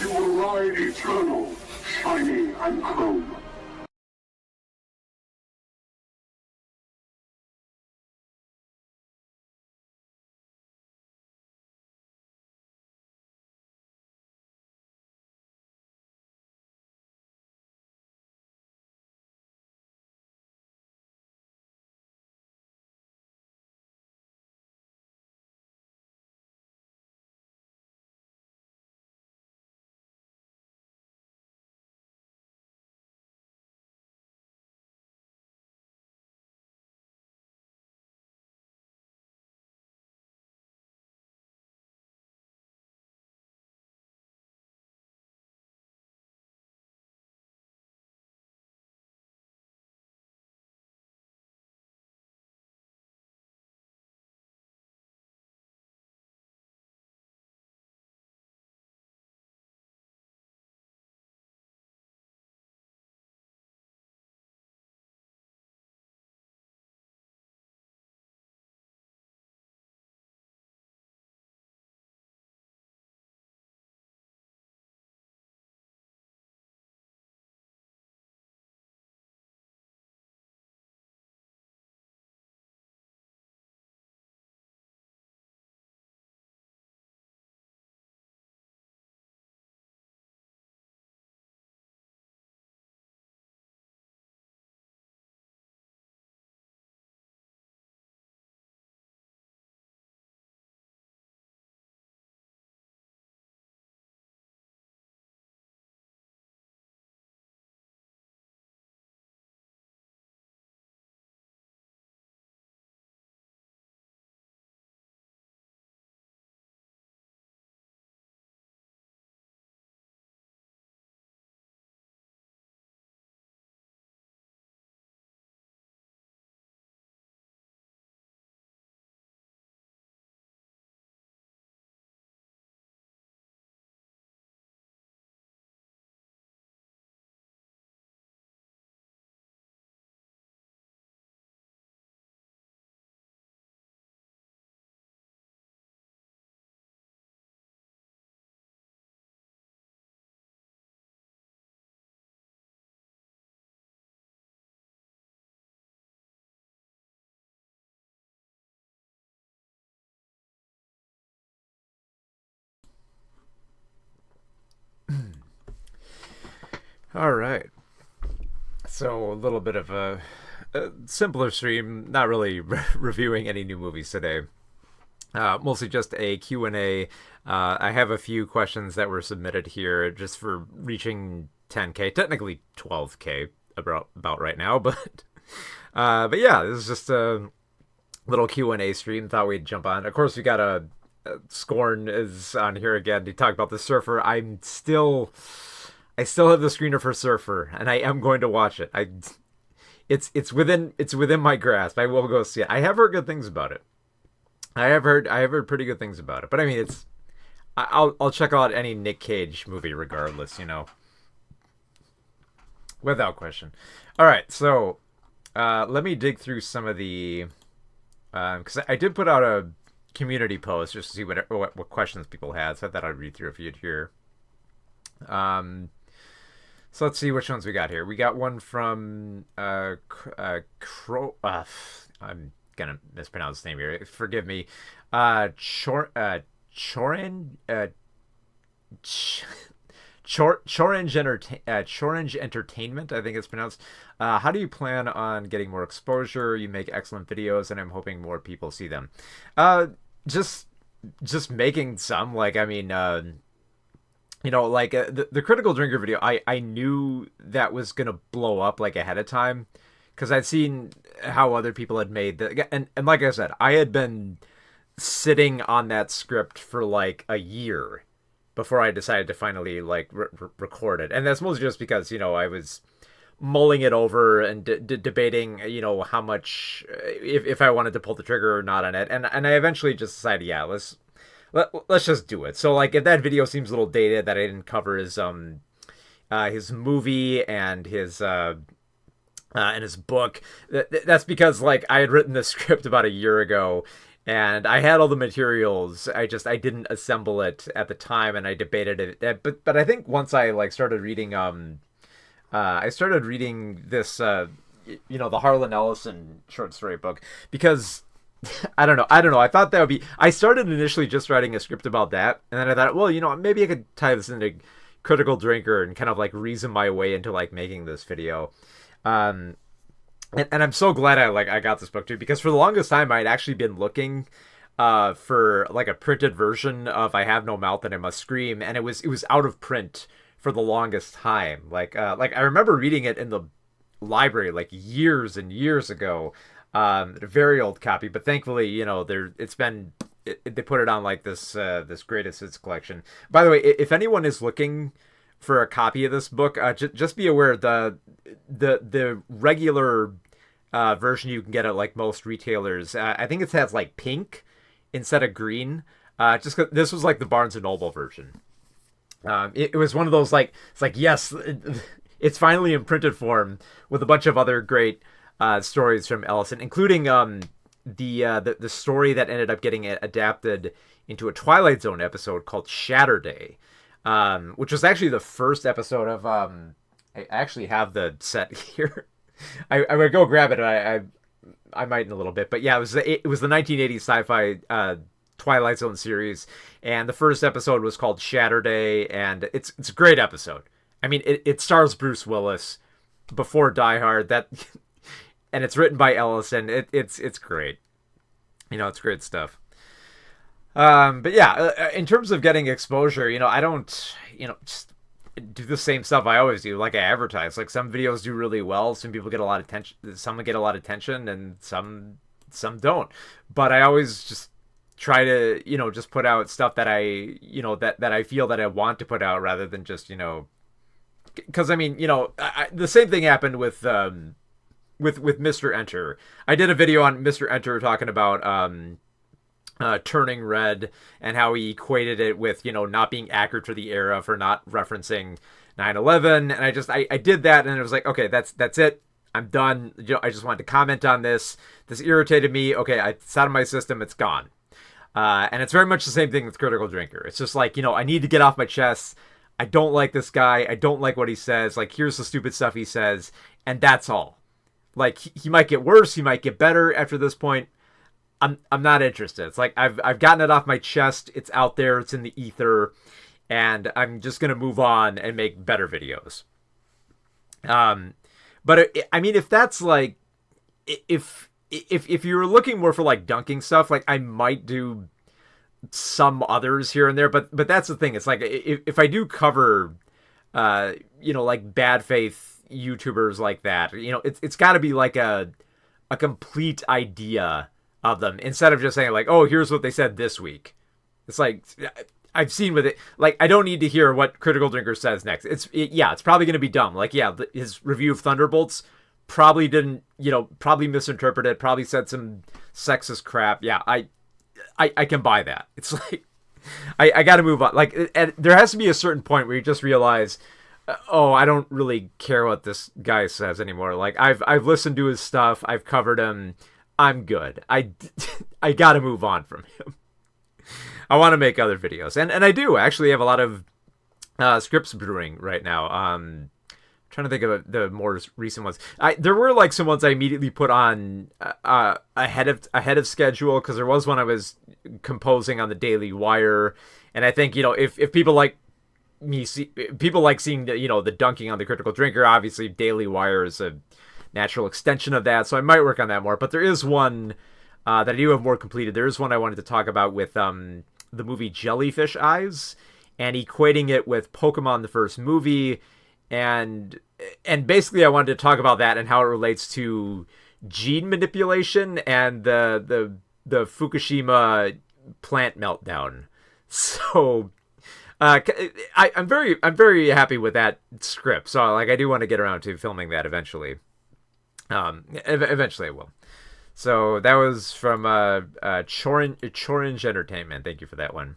You will ride eternal, shiny and chrome. All right. So a little bit of a simpler stream, not really reviewing any new movies today. Mostly just a Q&A. I have a few questions that were submitted here just for reaching 10K, technically 12K about right now, but yeah, this is just a little Q&A stream. Thought we'd jump on. Of course, we got a Scorn is on here again to talk about the Surfer. I still have the screener for Surfer, and I am going to watch it. It's within my grasp. I will go see it. I have heard good things about it. I have heard pretty good things about it. But I mean, I'll check out any Nick Cage movie regardless, without question. All right, so let me dig through some of the because I did put out a community post just to see what questions people had. So I thought I'd read through a few here. So let's see which ones we got here. We got one from Crow. I'm gonna mispronounce his name here. Forgive me. Chorange Chorange Entertainment, I think it's pronounced. How do you plan on getting more exposure? You make excellent videos, and I'm hoping more people see them. Just making some. Like, I mean, the Critical Drinker video, I knew that was gonna blow up like ahead of time, because I'd seen how other people had made that, and like I said, I had been sitting on that script for like a year before I decided to finally like record it, and that's mostly just because I was mulling it over and debating how much if I wanted to pull the trigger or not on it, and I eventually just decided, yeah, let's just do it. So like, if that video seems a little dated that I didn't cover his movie and his book, that's because like I had written the script about a year ago, And I had all the materials. I didn't assemble it at the time, and I debated it. But I think once I like started reading I started reading this the Harlan Ellison short story book, because I don't know. I thought that would be. I started initially just writing a script about that, and then I thought, well, maybe I could tie this into Critical Drinker and kind of like reason my way into like making this video. Um, and I'm so glad I got this book too, because for the longest time I'd actually been looking for like a printed version of I Have No Mouth and I Must Scream, and it was out of print for the longest time. Like I remember reading it in the library like years and years ago, a very old copy, but thankfully, they put it on like this greatest hits collection. By the way, if anyone is looking for a copy of this book, just be aware the regular version you can get at like most retailers. I think it has like pink instead of green. Just 'cause this was like the Barnes and Noble version. It was one of those like it's like yes, it's finally in printed form with a bunch of other great stories from Ellison, including the story that ended up getting adapted into a Twilight Zone episode called Shatterday, which was actually the first episode of I actually have the set here. I would go grab it. I might in a little bit, but yeah, it was the 1980s sci-fi Twilight Zone series, and the first episode was called Shatterday, and it's a great episode. I mean, it stars Bruce Willis before Die Hard. And it's written by Ellison. It's great. It's great stuff. But yeah, in terms of getting exposure, I don't, just do the same stuff I always do. Like I advertise. Like some videos do really well. Some people get a lot of attention. Some get a lot of attention, and some don't. But I always just try to, just put out stuff that that I feel that I want to put out, rather than just, because I mean, the same thing happened with Mr. Enter. I did a video on Mr. Enter talking about Turning Red, and how he equated it with, not being accurate for the era for not referencing 9/11. And I did that, and it was like, okay, that's it. I'm done. I just wanted to comment on this. This irritated me. Okay, it's out of my system. It's gone. And it's very much the same thing with Critical Drinker. It's just like, I need to get off my chest. I don't like this guy. I don't like what he says. Like, here's the stupid stuff he says, and that's all. Like, he might get worse, he might get better after this point. I'm not interested. It's like I've gotten it off my chest. It's out there. It's in the ether, and I'm just gonna move on and make better videos. But I mean, if that's like, if you were looking more for like dunking stuff, like I might do some others here and there. But that's the thing. It's like if I do cover, like bad faith YouTubers like that, it's got to be like a complete idea of them, instead of just saying like, oh, here's what they said this week. It's like, I've seen with it, like, I don't need to hear what Critical Drinker says next. It's probably going to be dumb. Like, yeah, his review of Thunderbolts probably didn't, probably misinterpreted, probably said some sexist crap. Yeah, I can buy that. It's like, I got to move on. Like, there has to be a certain point where you just realize, oh, I don't really care what this guy says anymore. Like, I've listened to his stuff. I've covered him. I'm good. I got to move on from him. I want to make other videos. And I do actually have a lot of scripts brewing right now. Trying to think of the more recent ones. There were like some ones I immediately put on ahead of schedule, because there was one I was composing on the Daily Wire, and I think, if people like me, people like seeing the dunking on the Critical Drinker. Obviously, Daily Wire is a natural extension of that, so I might work on that more. But there is one that I do have more completed. There is one I wanted to talk about with the movie Jellyfish Eyes, and equating it with Pokemon the first movie. And basically I wanted to talk about that and how it relates to gene manipulation and the Fukushima plant meltdown. So I'm very happy with that script. So like I do want to get around to filming that eventually. Eventually I will. So that was from Chorange Entertainment. Thank you for that one.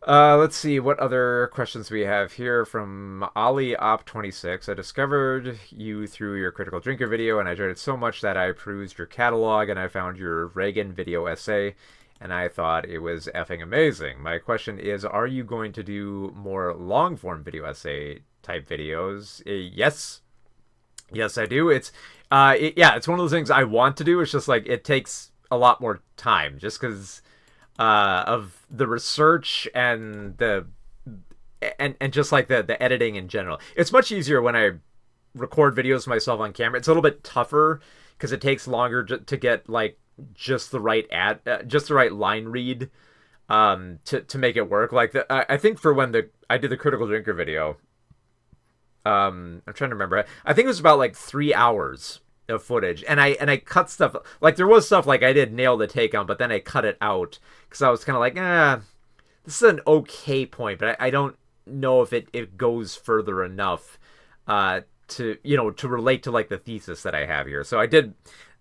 Let's see what other questions we have here from Ali Op 26. I discovered you through your critical drinker video, and I enjoyed it so much that I perused your catalog and I found your Reagan video essay, and I thought it was effing amazing. My question is, are you going to do more long form video essay type videos? Yes, yes, I do. Yeah, it's one of those things I want to do. It's just like it takes a lot more time, just because of the research and and just like the editing in general. It's much easier when I record videos myself on camera. It's a little bit tougher because it takes longer to get like just the right just the right line read to make it work. Like I think for when I did the critical drinker video, I'm trying to remember. I think it was about like 3 hours of footage, and I cut stuff. Like there was stuff like I did nail the take on, but then I cut it out because I was kind of like, this is an okay point, but I don't know if it goes further enough to relate to like the thesis that I have here. So I did.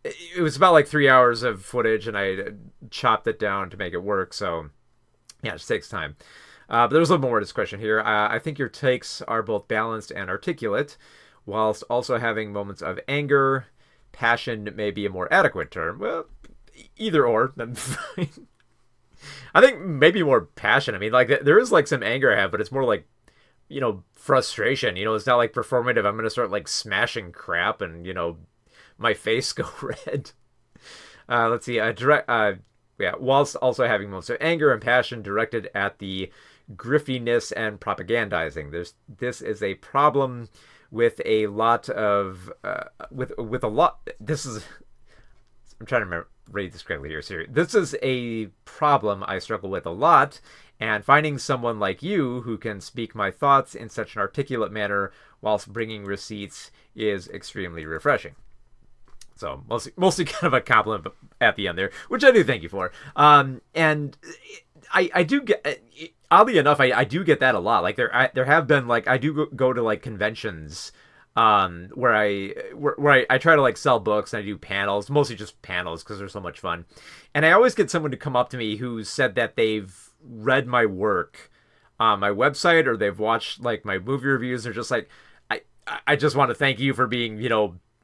It was about like 3 hours of footage, and I chopped it down to make it work. So yeah, it just takes time. But there's a little more to this question here. I think your takes are both balanced and articulate, whilst also having moments of anger. Passion may be a more adequate term. Well, either or, then fine. I think maybe more passion. I mean, like there is like some anger I have, but it's more like, frustration. It's not like performative. I'm gonna start like smashing crap and my face go red. Let's see. Yeah, whilst also having moments of anger and passion directed at the griffiness and propagandizing. This is a problem with a lot of with a lot. This is. I'm trying to read this correctly here. Siri. This is a problem I struggle with a lot, and finding someone like you who can speak my thoughts in such an articulate manner whilst bringing receipts is extremely refreshing. So mostly kind of a compliment at the end there, which I do thank you for. And I do get, oddly enough, I do get that a lot. Like there have been like I do go to like conventions where I try to like sell books, and I do panels, mostly just panels because they're so much fun. And I always get someone to come up to me who said that they've read my work on my website, or they've watched like my movie reviews. They're just like, I just want to thank you for being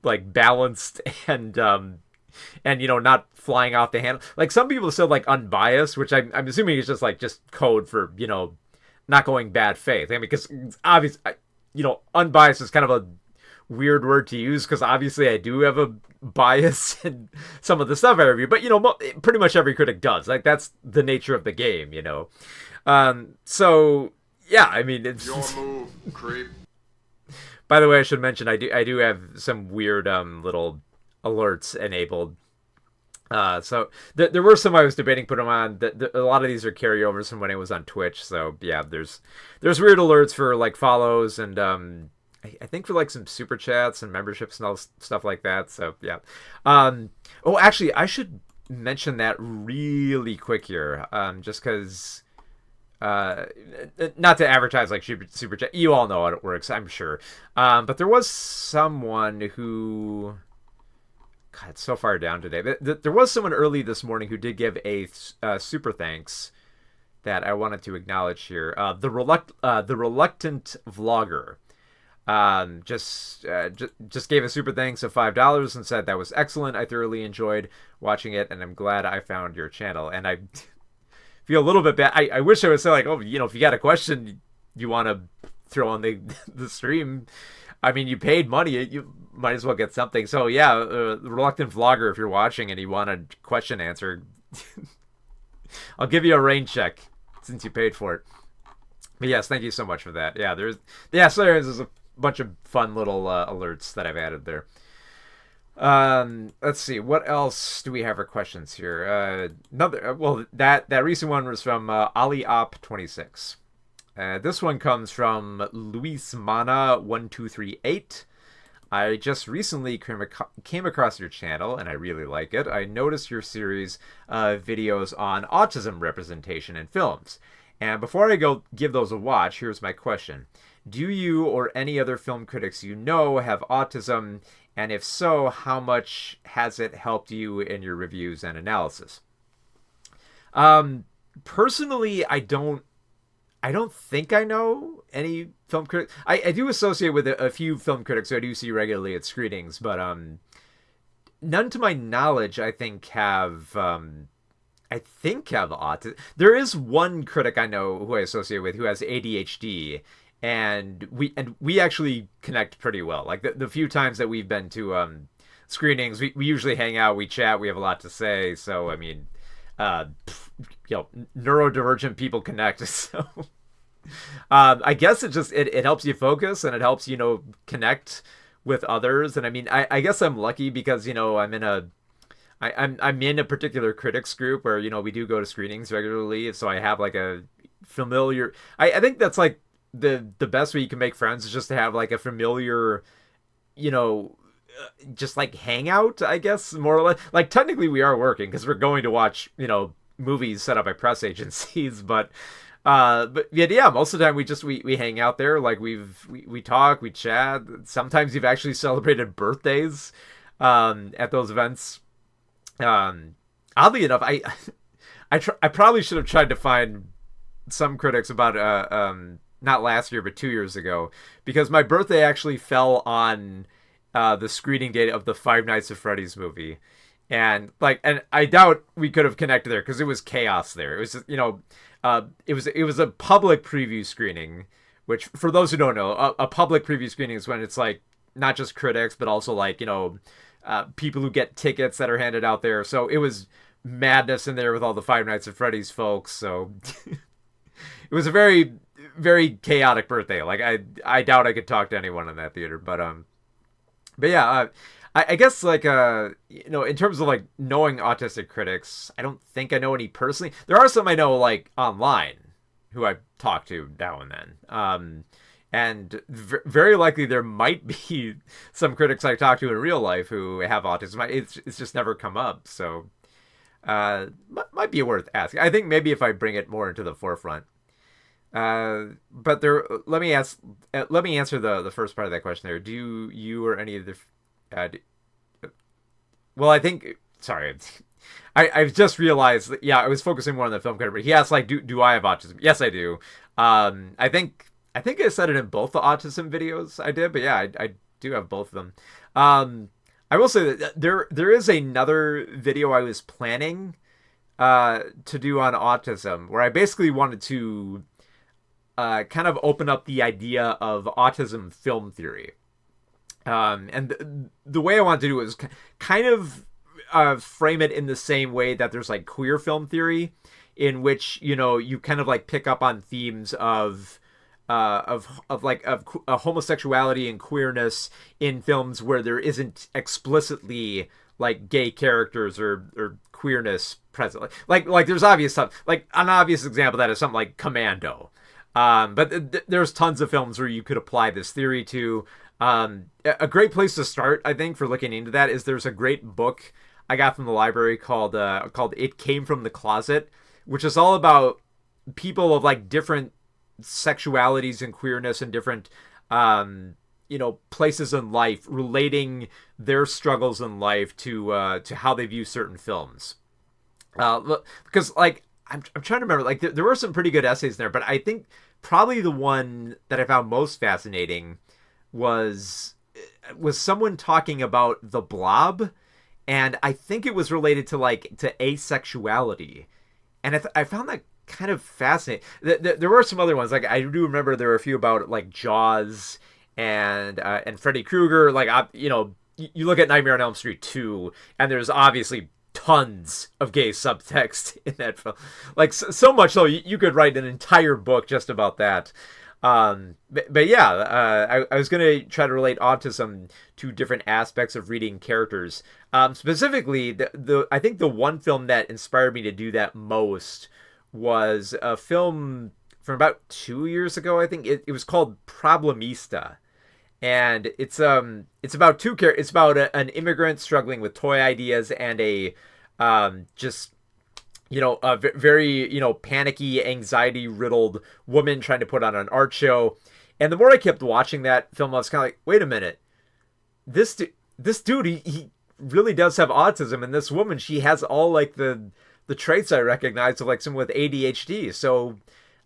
like balanced and not flying off the handle. Like some people said like unbiased, which I'm assuming is just code for not going bad faith. I mean, because obviously unbiased is kind of a weird word to use because obviously I do have a bias in some of the stuff I review, but pretty much every critic does. Like that's the nature of the game. So yeah, I mean it's your move, creep. By the way, I should mention I do have some weird little alerts enabled. So there were some I was debating put them on. A lot of these are carryovers from when it was on Twitch. So yeah, there's weird alerts for like follows and I think for like some super chats and memberships and all stuff like that. So yeah. Oh, actually, I should mention that really quick here. Just because. Not to advertise like super chat. You all know how it works, I'm sure. But there was someone who, God, it's so far down today. There was someone early this morning who did give a super thanks that I wanted to acknowledge here. The reluctant vlogger just gave a super thanks of $5 and said that was excellent. I thoroughly enjoyed watching it, and I'm glad I found your channel. And I feel a little bit bad. I wish I would say like, oh, if you got a question you want to throw on the stream, I mean, you paid money, you might as well get something. So yeah, the reluctant vlogger, if you're watching and you want a question answered, I'll give you a rain check since you paid for it. But yes, thank you so much for that. Yeah, so there's a bunch of fun little alerts that I've added there. Let's see, what else do we have for questions here? That recent one was from Ali Op 26. This one comes from Luis Mana 1238. I just recently came across your channel and I really like it. I noticed your series of videos on autism representation in films. And before I go give those a watch, here's my question. Do you or any other film critics have autism? And if so, how much has it helped you in your reviews and analysis? Personally, I don't I don't think I know any film critics. I do associate with a few film critics who I do see regularly at screenings, but none to my knowledge. I think have autism. There is one critic I know who I associate with who has ADHD, and we actually connect pretty well. Like the few times that we've been to screenings, we usually hang out, we chat, we have a lot to say. So I mean, uh, neurodivergent people connect. So I guess it helps you focus and it helps connect with others. And I mean, I guess I'm lucky because I'm in a particular critics group where we do go to screenings regularly, so I have like a familiar. I think that's like the best way you can make friends is just to have like a familiar, you know, just like hangout. I guess more or less. Like technically we are working because we're going to watch movies set up by press agencies, but yeah, most of the time we hang out there. Like we talk, we chat. Sometimes we've actually celebrated birthdays at those events. Oddly enough, I probably should have tried to find some critics about not last year but 2 years ago, because my birthday actually fell on the screening date of the Five Nights at Freddy's movie, and I doubt we could have connected there because it was chaos there. It was just, it was a public preview screening, which for those who don't know, a public preview screening is when it's like not just critics but also like people who get tickets that are handed out there. So it was madness in there with all the Five Nights at Freddy's folks. So it was a very, very chaotic birthday. Like I doubt I could talk to anyone in that theater. But yeah, I guess like in terms of like knowing autistic critics, I don't think I know any personally. There are some I know like online who I've talked to now and then. And very likely there might be some critics I talk to in real life who have autism. It's just never come up. So might be worth asking. I think maybe if I bring it more into the forefront. But let me answer the first part of that question there. Do you or any of the well, I think, sorry, I've just realized that, yeah, I was focusing more on the film critic, but he asked, like, do I have autism? Yes, I do. I think I said it in both the autism videos I did, but yeah, I do have both of them. I will say that there is another video I was planning to do on autism, where I basically wanted to kind of open up the idea of autism film theory. And the way I wanted to do it was kind of frame it in the same way that there's like queer film theory, in which you kind of like pick up on themes of homosexuality and queerness in films where there isn't explicitly like gay characters or queerness present. Like there's obvious stuff. Like an obvious example of that is something like Commando. But there's tons of films where you could apply this theory to. A great place to start, I think, for looking into that is there's a great book I got from the library called It Came from the Closet, which is all about people of like different sexualities and queerness and different places in life, relating their struggles in life to how they view certain films. Because like I'm trying to remember, like there were some pretty good essays there, but I think probably the one that I found most fascinating was someone talking about The Blob, and I think it was related to asexuality, and I found that kind of fascinating. There were some other ones, like I do remember there were a few about like Jaws and Freddy Krueger. Like you look at Nightmare on Elm Street 2, and there's obviously tons of gay subtext in that film, like so much so you could write an entire book just about that. But yeah, I was going to try to relate autism to different aspects of reading characters. Specifically, I think the one film that inspired me to do that most was a film from about 2 years ago. I think it was called Problemista. And it's about two characters. It's about an immigrant struggling with toy ideas and a very, panicky, anxiety-riddled woman trying to put on an art show. And the more I kept watching that film, I was kind of like, wait a minute. This dude, he really does have autism. And this woman, she has all, like, the traits I recognize of, like, someone with ADHD. So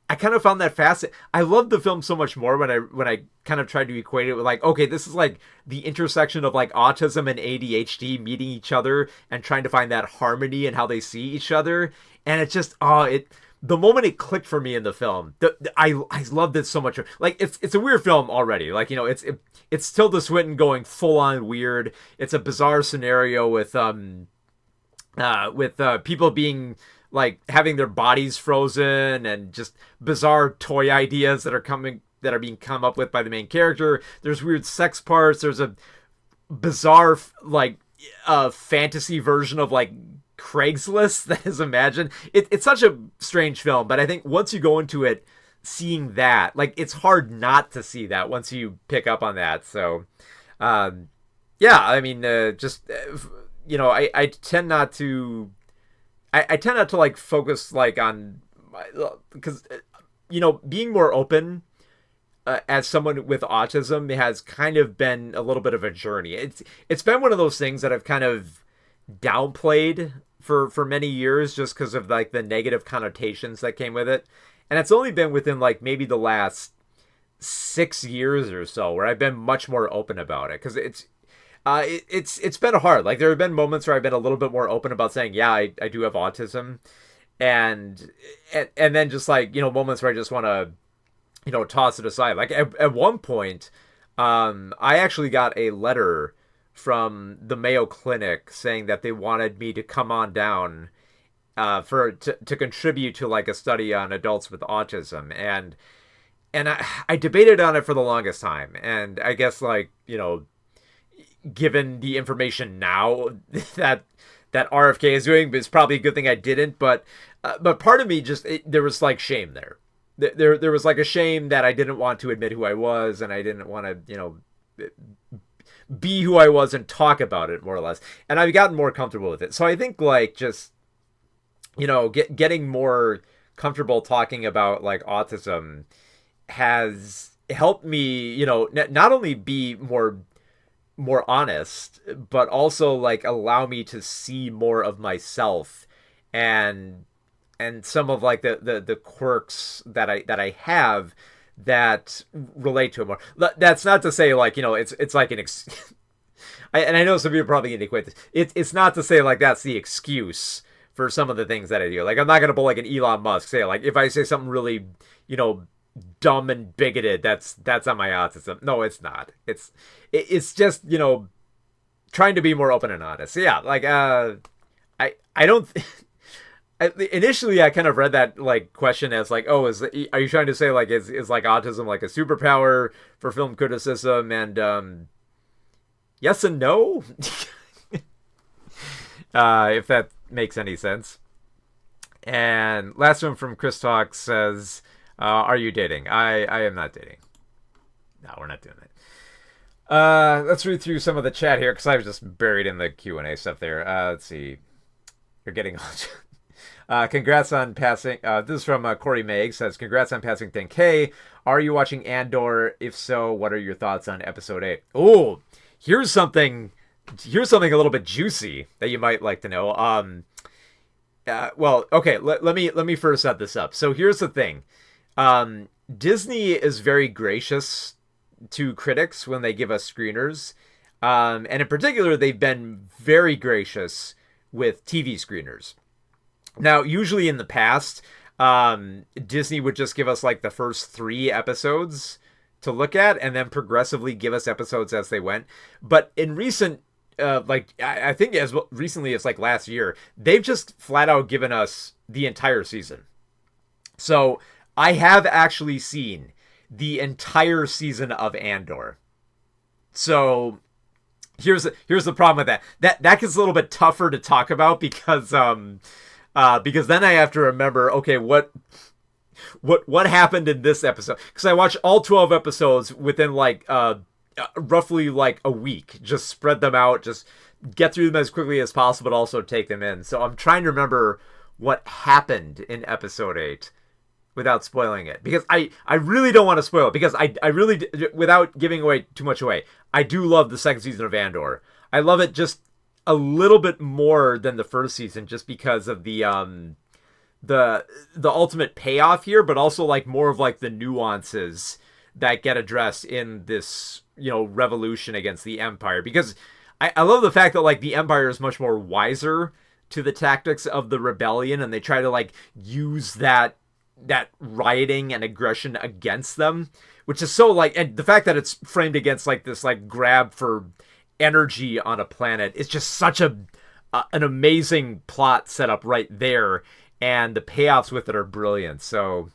I kind of found that fascinating. I love the film so much more when I kind of tried to equate it with like, okay, this is like the intersection of like autism and ADHD meeting each other and trying to find that harmony and how they see each other. And it just, the moment it clicked for me in the film, I loved it so much. Like it's a weird film already. Like, you know, it's Tilda Swinton going full on weird. It's a bizarre scenario with people being like having their bodies frozen and just bizarre toy ideas that are being come up with by the main character. There's weird sex parts. There's a bizarre like fantasy version of like Craigslist that is imagined. It's such a strange film, but I think once you go into it seeing that, like, it's hard not to see that once you pick up on that. So yeah, I mean, you know, I tend not to I tend not to like focus like on, because you know, being more open as someone with autism has kind of been a little bit of a journey. It's been one of those things that I've kind of downplayed for many years just because of like the negative connotations that came with it. And it's only been within like maybe the last 6 years or so where I've been much more open about it, because it's been hard. Like, there have been moments where I've been a little bit more open about saying, yeah, I do have autism, and then just like, you know, moments where I just want to, you know, toss it aside. Like at one point, I actually got a letter from the Mayo Clinic saying that they wanted me to come on down to contribute to like a study on adults with autism, and I debated on it for the longest time, and I guess, like, you know, given the information now that RFK is doing, it's probably a good thing I didn't. But part of me just, there was like shame there. There was like a shame that I didn't want to admit who I was, and I didn't want to, you know, be who I was and talk about it, more or less. And I've gotten more comfortable with it. So I think, like, just, you know, getting more comfortable talking about like autism has helped me, you know, not only be more honest, but also like allow me to see more of myself and some of like the quirks that I have that relate to it more. That's not to say, like, you know, it's like an and I know some people are probably going to equate this. It's not to say like that's the excuse for some of the things that I do. Like, I'm not going to pull like an Elon Musk, say like, if I say something really, you know, dumb and bigoted, that's on my autism. No, it's not. It's just, you know, trying to be more open and honest. So yeah, like, I don't. Initially, I kind of read that like question as like, oh, are you trying to say like is like autism like a superpower for film criticism? And yes and no, if that makes any sense. And last one from Chris Talk says, are you dating? I am not dating. No, we're not doing that. Let's read through some of the chat here, because I was just buried in the Q&A stuff there. Let's see. You're getting congrats on passing. This is from Corey Meg. Says, congrats on passing 10K. Are you watching Andor? If so, what are your thoughts on episode 8? Oh, here's something a little bit juicy that you might like to know. Well, okay, let me first set this up. So here's the thing. Disney is very gracious to critics when they give us screeners. And in particular, they've been very gracious with TV screeners. Now, usually in the past, Disney would just give us like the first 3 episodes to look at, and then progressively give us episodes as they went. But in recent, like, I think as recently as like last year, they've just flat out given us the entire season. So I have actually seen the entire season of Andor. So here's the problem with that. That gets a little bit tougher to talk about, because then I have to remember, okay, what happened in this episode? Because I watched all 12 episodes within like roughly like a week. Just spread them out, just get through them as quickly as possible, but also take them in. So I'm trying to remember what happened in episode 8 without spoiling it, because I really don't want to spoil it, because I really, without giving away too much away, I do love the second season of Andor. I love it just a little bit more than the first season, just because of the the ultimate payoff here, but also like more of like the nuances that get addressed in this, revolution against the Empire. Because I love the fact that like the Empire is much more wiser to the tactics of the rebellion, and they try to like use that rioting and aggression against them, which is so like, and the fact that it's framed against like this like grab for energy on a planet is just such an amazing plot setup right there, and the payoffs with it are brilliant. So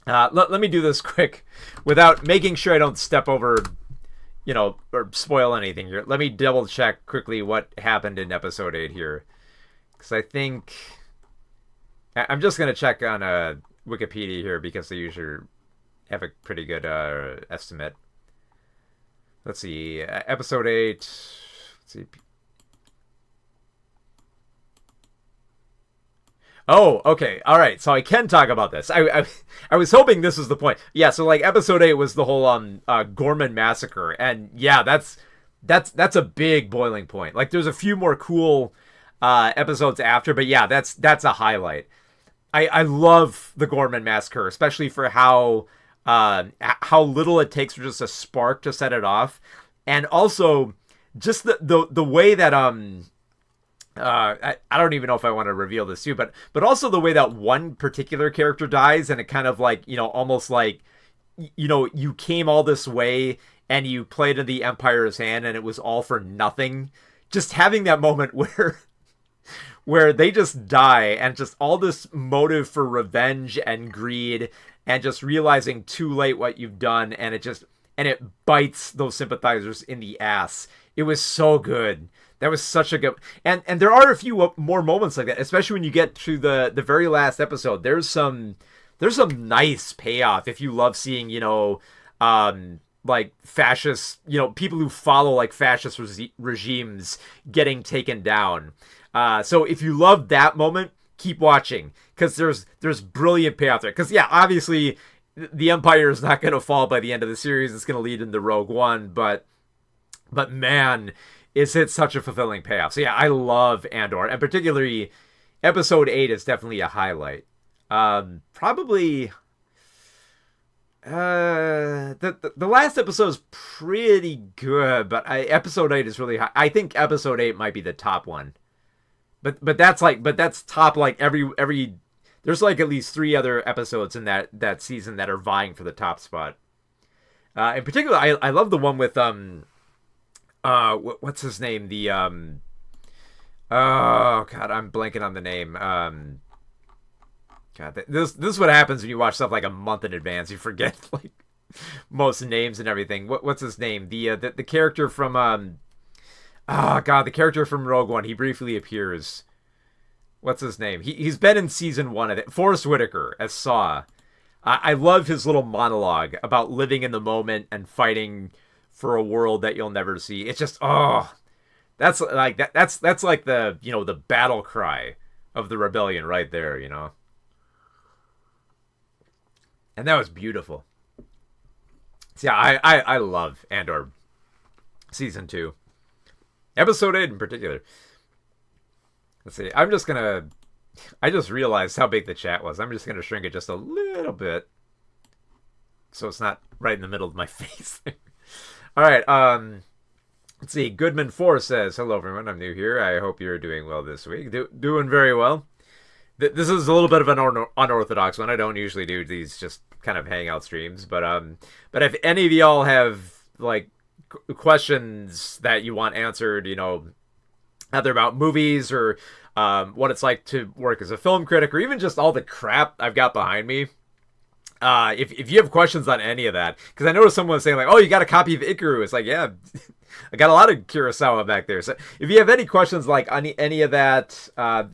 let me do this quick without making sure I don't step over, or spoil anything here. Let me double check quickly what happened in episode 8 here, because I think I'm just going to check on Wikipedia here, because they usually have a pretty good estimate. Let's see, episode 8. Let's see. Oh, okay, all right. So I can talk about this. I was hoping this was the point. Yeah. So like episode 8 was the whole Gorman massacre, and yeah, that's a big boiling point. Like there's a few more cool episodes after, but yeah, that's a highlight. I love the Gorman massacre, especially for how little it takes for just a spark to set it off, and also just the way that I don't even know if I want to reveal this too, but also the way that one particular character dies, and it kind of like, almost like, you came all this way and you played in the Empire's hand and it was all for nothing. Just having that moment where they just die, and just all this motive for revenge and greed, and just realizing too late what you've done, and it bites those sympathizers in the ass. It was so good. That was such a good, and there are a few more moments like that, especially when you get to the very last episode. There's some nice payoff if you love seeing, like fascist, people who follow like fascist regimes getting taken down. So if you love that moment, keep watching, because there's brilliant payoff there. Because yeah, obviously the Empire is not going to fall by the end of the series. It's going to lead into Rogue One, but man, is it such a fulfilling payoff. So yeah, I love Andor, and particularly episode 8 is definitely a highlight. Probably the last episode is pretty good, but episode 8 is really high. I think episode 8 might be the top one. But that's top, like every there's like at least 3 other episodes in that season that are vying for the top spot. In particular, I love the one with what's his name? The oh god, I'm blanking on the name. God, this is what happens when you watch stuff like a month in advance. You forget like most names and everything. What's his name? The character from the character from Rogue One. He briefly appears. What's his name? He's been in season 1 of it. Forrest Whitaker as Saw. I love his little monologue about living in the moment and fighting for a world that you'll never see. It's just that's like that's like the the battle cry of the rebellion right there, And that was beautiful. So yeah, I love Andor season 2. Episode 8 in particular. Let's see. I just realized how big the chat was. I'm just gonna shrink it just a little bit, so it's not right in the middle of my face there. All right. Let's see. Goodman4 says, "Hello, everyone. I'm new here. I hope you're doing well this week. Doing very well. This is a little bit of an unorthodox one. I don't usually do these just kind of hangout streams, but if any of y'all have like questions that you want answered, either about movies or what it's like to work as a film critic, or even just all the crap I've got behind me. If you have questions on any of that, because I noticed someone saying like, "Oh, you got a copy of Ikaru." It's like, yeah, I got a lot of Kurosawa back there. So if you have any questions like on any of that,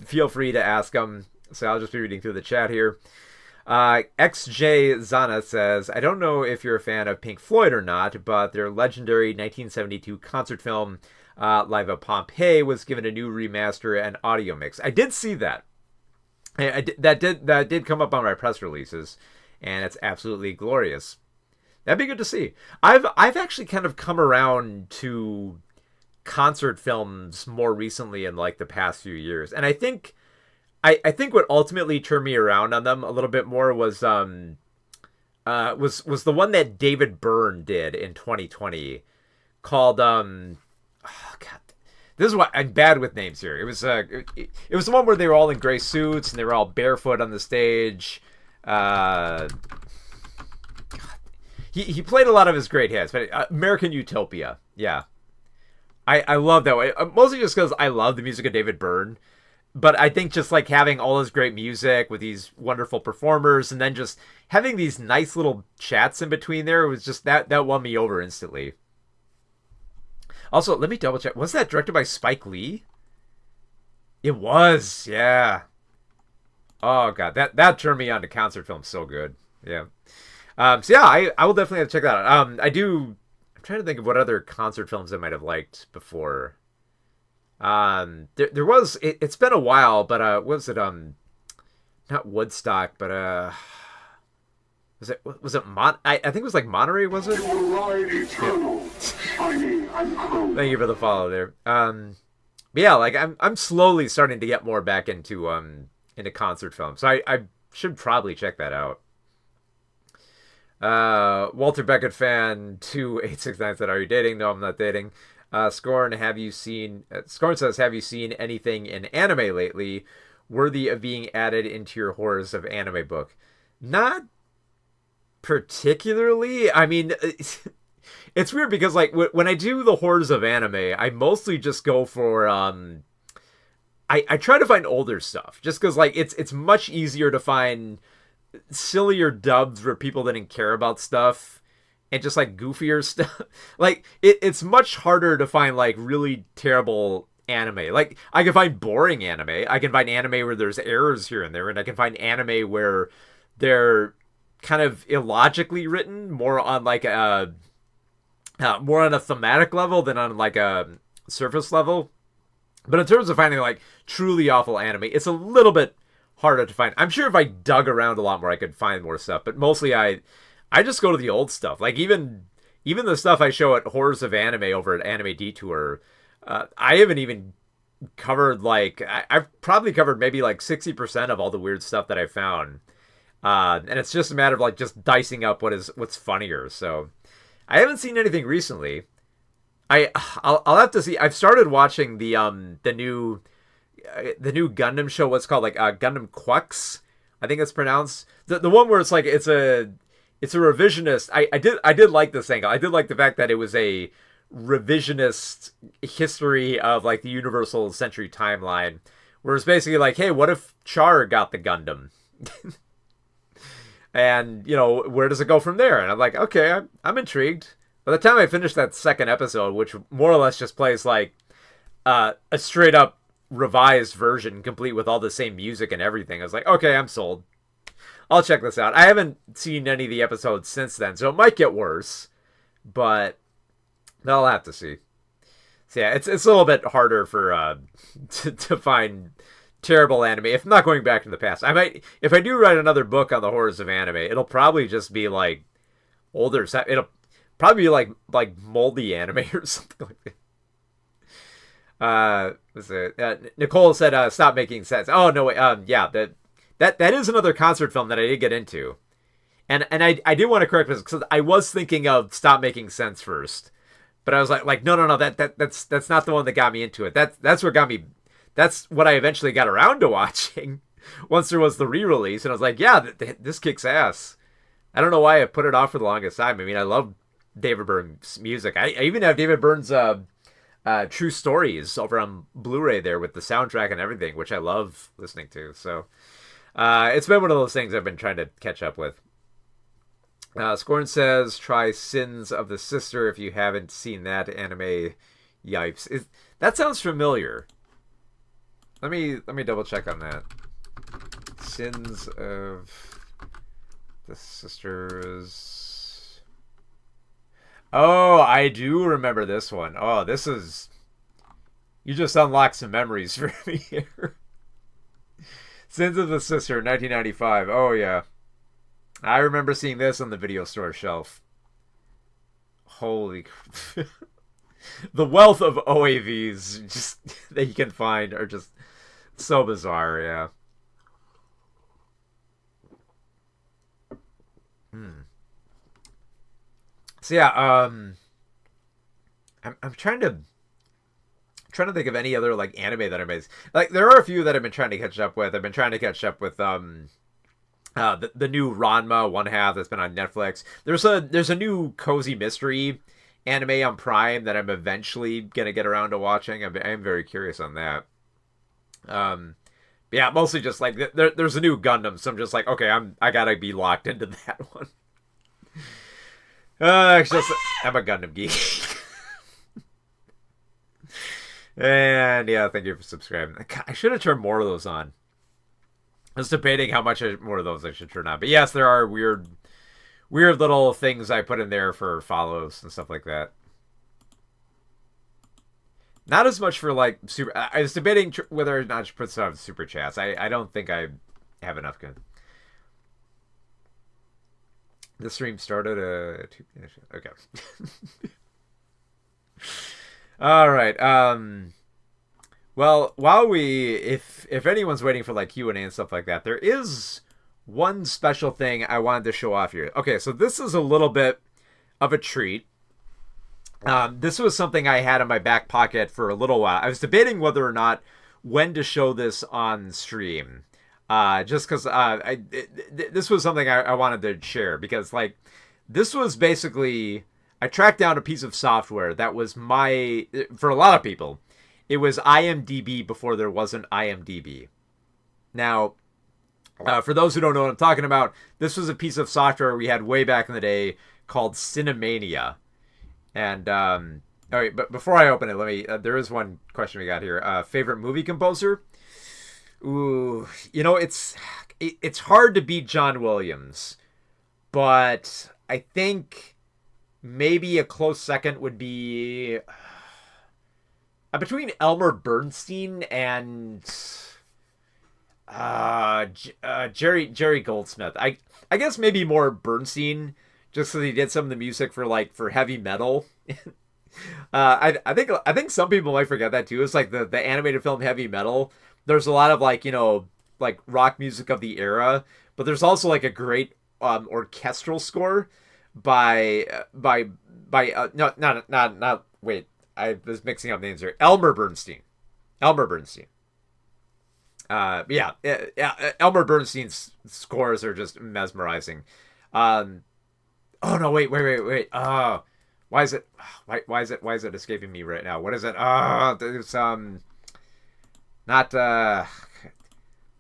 feel free to ask them. So I'll just be reading through the chat here. XJ Zana says, "I don't know if you're a fan of Pink Floyd or not, but their legendary 1972 concert film, Live at Pompeii, was given a new remaster and audio mix." I did see that. That did come up on my press releases, and it's absolutely glorious. That'd be good to see. I've actually kind of come around to concert films more recently in like the past few years, and I think I think what ultimately turned me around on them a little bit more was was the one that David Byrne did in 2020 called oh god, this is why I'm bad with names here. It was the one where they were all in gray suits and they were all barefoot on the stage. He played a lot of his great hits, but American Utopia, yeah. I love that way, mostly just because I love the music of David Byrne. But I think just like having all this great music with these wonderful performers, and then just having these nice little chats in between there, was just that won me over instantly. Also, let me double check. Was that directed by Spike Lee? It was, yeah. Oh god, that turned me on to concert films so good. Yeah. So yeah, I will definitely have to check that out. I'm trying to think of what other concert films I might have liked before. There was, it's been a while, but what was it, not Woodstock, but was it I think it was like Monterey, was it? Eternal, shining and cold. Thank you for the follow there. But yeah, like I'm slowly starting to get more back into concert films, so I should probably check that out. Walter Beckett fan 2869 said, "Are you dating?" No, I'm not dating. Scorn says, "Have you seen anything in anime lately worthy of being added into your horrors of anime book?" Not particularly. I mean, it's weird because like when I do the horrors of anime, I mostly just go for I try to find older stuff just because like it's much easier to find sillier dubs where people didn't care about stuff and just like goofier stuff. Like it's much harder to find like really terrible anime. Like I can find boring anime. I can find anime where there's errors here and there, and I can find anime where they're kind of illogically written, more on like a more on a thematic level than on like a surface level. But in terms of finding like truly awful anime, it's a little bit harder to find. I'm sure if I dug around a lot more, I could find more stuff. But mostly I just go to the old stuff. Like even the stuff I show at Horrors of Anime over at Anime Detour, I haven't even covered like I've probably covered maybe like 60% of all the weird stuff that I found. And it's just a matter of like just dicing up what's funnier. So I haven't seen anything recently. I'll have to see. I've started watching the new Gundam show. What's called like Gundam Quux, I think it's pronounced. The one where it's like it's a revisionist. I did like this angle. I did like the fact that it was a revisionist history of like the Universal Century timeline, where it's basically like, hey, what if Char got the Gundam? And you know, where does it go from there? And I'm like, okay, I'm intrigued. By the time I finished that second episode, which more or less just plays like a straight up revised version, complete with all the same music and everything, I was like, okay, I'm sold. I'll check this out. I haven't seen any of the episodes since then, so it might get worse, but I'll have to see. So yeah, it's a little bit harder for to find terrible anime. If I'm not going back to the past, I might, if I do write another book on the horrors of anime, it'll probably just be like older. It'll probably be like moldy anime or something like that. Nicole said, "Stop making sense." Oh no, wait, yeah, that is another concert film that I did get into, and I did want to correct this because I was thinking of Stop Making Sense first, but I was like no, that's not the one that got me into it. That's what got me. That's what I eventually got around to watching once there was the re-release, and I was like, yeah, this kicks ass. I don't know why I put it off for the longest time. I mean, I love David Byrne's music. I even have David Byrne's True Stories over on Blu-ray there with the soundtrack and everything, which I love listening to. So it's been one of those things I've been trying to catch up with. Scorn says, try Sins of the Sister if you haven't seen that anime. Yipes. That sounds familiar. Let me double check on that. Sins of the Sisters. Oh, I do remember this one. Oh, this is... You just unlocked some memories for me here. Sins of the Sister, 1995. Oh, yeah. I remember seeing this on the video store shelf. Holy... The wealth of OAVs just that you can find are just so bizarre, yeah. So yeah, I'm trying to think of any other like anime that I made. Like there are a few that I've been trying to catch up with. I've been trying to catch up with the new Ranma one half that's been on Netflix. There's a new cozy mystery anime on Prime that I'm eventually gonna get around to watching. I'm very curious on that. Yeah, mostly just like there's a new Gundam, so I'm just like, okay, I gotta be locked into that one. It's just I'm a Gundam geek. And yeah, thank you for subscribing. God, I should have turned more of those on. I was debating how much more of those I should turn on. But yes, there are weird little things I put in there for follows and stuff like that. Not as much for like super. I was debating whether or not to put some super chats. I don't think I have enough good. The stream started okay. All right. Well, while if anyone's waiting for like Q&A and stuff like that, there is one special thing I wanted to show off here. Okay, so this is a little bit of a treat. This was something I had in my back pocket for a little while. I was debating whether or not when to show this on stream. Just because this was something I wanted to share, because like this was basically, I tracked down a piece of software that was for a lot of people, it was IMDb before there wasn't IMDb. Now, for those who don't know what I'm talking about, this was a piece of software we had way back in the day called Cinemania. And all right, but before I open it, let me. There is one question we got here. Favorite movie composer? Ooh, it's hard to beat John Williams, but I think maybe a close second would be between Elmer Bernstein and Jerry Goldsmith. I guess maybe more Bernstein, just because he did some of the music for heavy metal. I think some people might forget that too. It's like the animated film Heavy Metal. There's a lot of like rock music of the era, but there's also like a great orchestral score by not wait, I was mixing up names here. Elmer Bernstein. Elmer Bernstein's scores are just mesmerizing. Oh no, wait. Why is it escaping me right now? What is it? There's not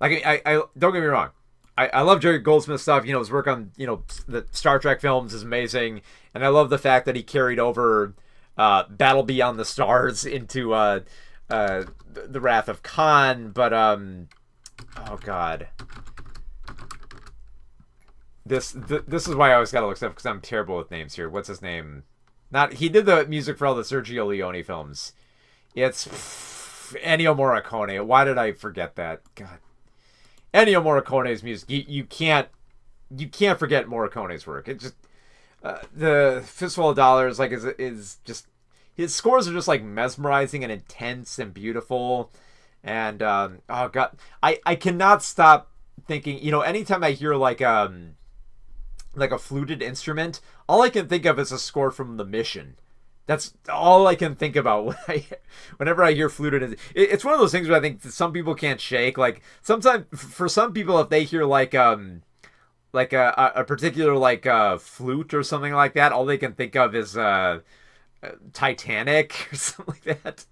like I don't get me wrong. I love Jerry Goldsmith stuff. His work on the Star Trek films is amazing, and I love the fact that he carried over Battle Beyond the Stars into the Wrath of Khan. But oh god, this is why I always gotta look stuff, because I'm terrible with names here. What's his name? He did the music for all the Sergio Leone films. It's Ennio Morricone. Why did I forget that? God. Ennio Morricone's music. You can't forget Morricone's work. It just the Fistful of Dollars is just, his scores are just like mesmerizing and intense and beautiful. And oh god, I cannot stop thinking, anytime I hear like a fluted instrument, all I can think of is a score from The Mission. That's all I can think about whenever I hear fluted. It's one of those things where I think some people can't shake. Like sometimes for some people, if they hear like a particular flute or something like that, all they can think of is Titanic or something like that.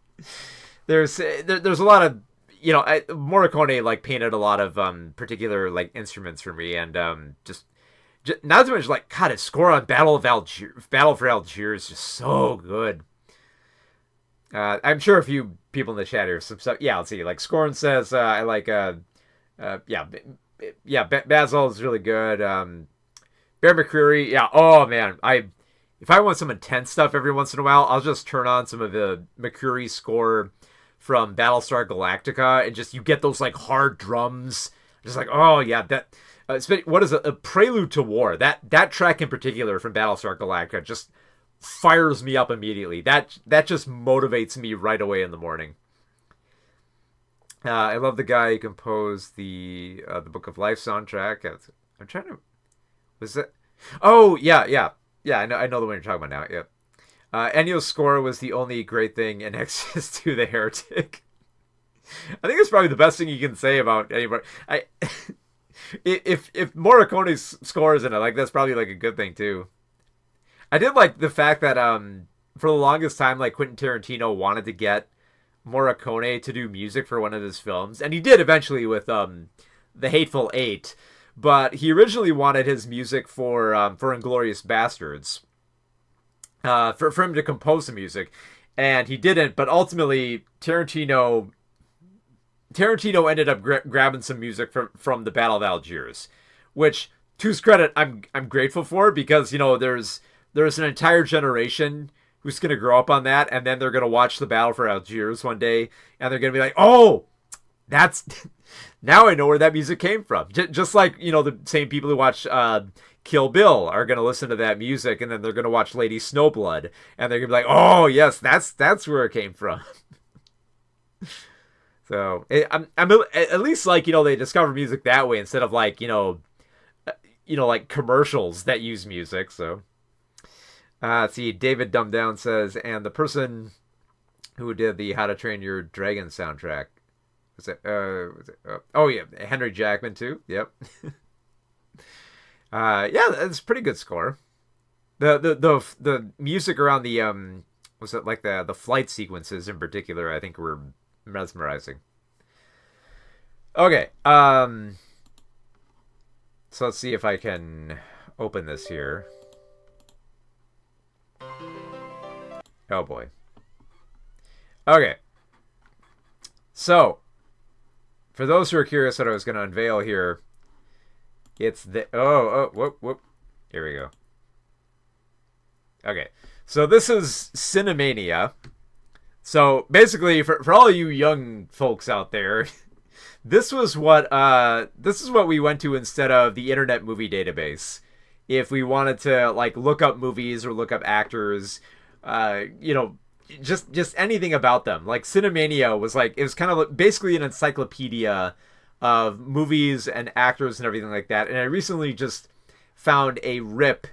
There's a lot of Morricone painted a lot of particular instruments for me, and just not to mention God, his score on Battle for Algiers is just so good. I'm sure a few people in the chat here some stuff. Yeah, let's see. Scorn says I like Basil is really good. Bear McCreary, yeah. Oh man, if I want some intense stuff every once in a while, I'll just turn on some of the McCreary score from Battlestar Galactica, and just you get those hard drums. Just oh yeah, that. What is a Prelude to War? That track in particular from Battlestar Galactica just fires me up immediately. That just motivates me right away in the morning. I love the guy who composed the Book of Life soundtrack. I'm trying to, was that? Oh yeah, yeah, yeah. I know the one you're talking about now. Yep. Ennio's score was the only great thing in Exodus to the Heretic. I think it's probably the best thing you can say about anybody. If Morricone's score is in it, like that's probably like a good thing too. I did like the fact that for the longest time like Quentin Tarantino wanted to get Morricone to do music for one of his films, and he did eventually with The Hateful Eight, but he originally wanted his music for Inglorious Bastards, for him to compose the music, and he didn't. But ultimately, Tarantino ended up grabbing some music from the Battle of Algiers, which to his credit, I'm grateful for, because there's an entire generation who's gonna grow up on that, and then they're gonna watch the Battle for Algiers one day, and they're gonna be like, oh, that's now I know where that music came from. Just like the same people who watch Kill Bill are gonna listen to that music, and then they're gonna watch Lady Snowblood, and they're gonna be like, oh yes, that's where it came from. So I'm at least like they discover music that way instead of like like commercials that use music. So let's see, David Dumbdown says, and the person who did the How to Train Your Dragon soundtrack oh yeah, Henry Jackman too. Yep. Yeah, that's a pretty good score. The music around the was it like the flight sequences in particular, I think were mesmerizing. Okay, so let's see if I can open this here. Oh boy. Okay. So, for those who are curious what I was going to unveil here, it's the whoop. Here we go. Okay. So this is Cinemania. So basically, for all you young folks out there, this is what we went to instead of the Internet Movie Database. If we wanted to like look up movies or look up actors, just anything about them. Like Cinemania was like, it was kind of basically an encyclopedia of movies and actors and everything like that. And I recently just found a rip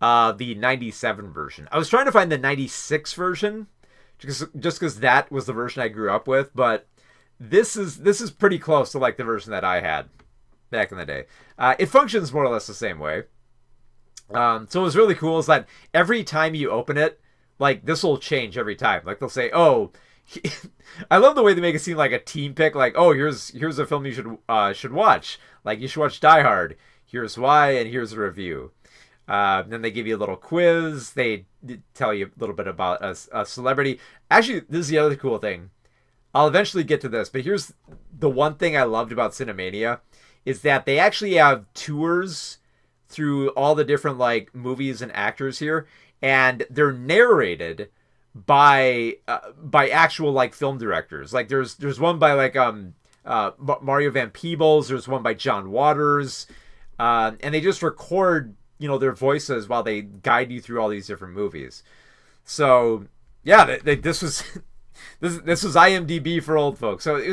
of the 97 version. I was trying to find the 96 version just because that was the version I grew up with, but this is pretty close to like the version that I had back in the day. It functions more or less the same way. So it was really cool is that every time you open it, like this will change every time. Like they'll say, "Oh, I love the way they make it seem like a team pick. Like, oh, here's a film you should watch. Like you should watch Die Hard. Here's why, and here's a review." Then they give you a little quiz. They tell you a little bit about a celebrity. Actually, this is the other cool thing. I'll eventually get to this, but here's the one thing I loved about Cinemania is that they actually have tours through all the different like movies and actors here, and they're narrated by actual like film directors. Like there's one by like Mario Van Peebles. There's one by John Waters, and they just record their voices while they guide you through all these different movies. So yeah, this was this was IMDb for old folks. So it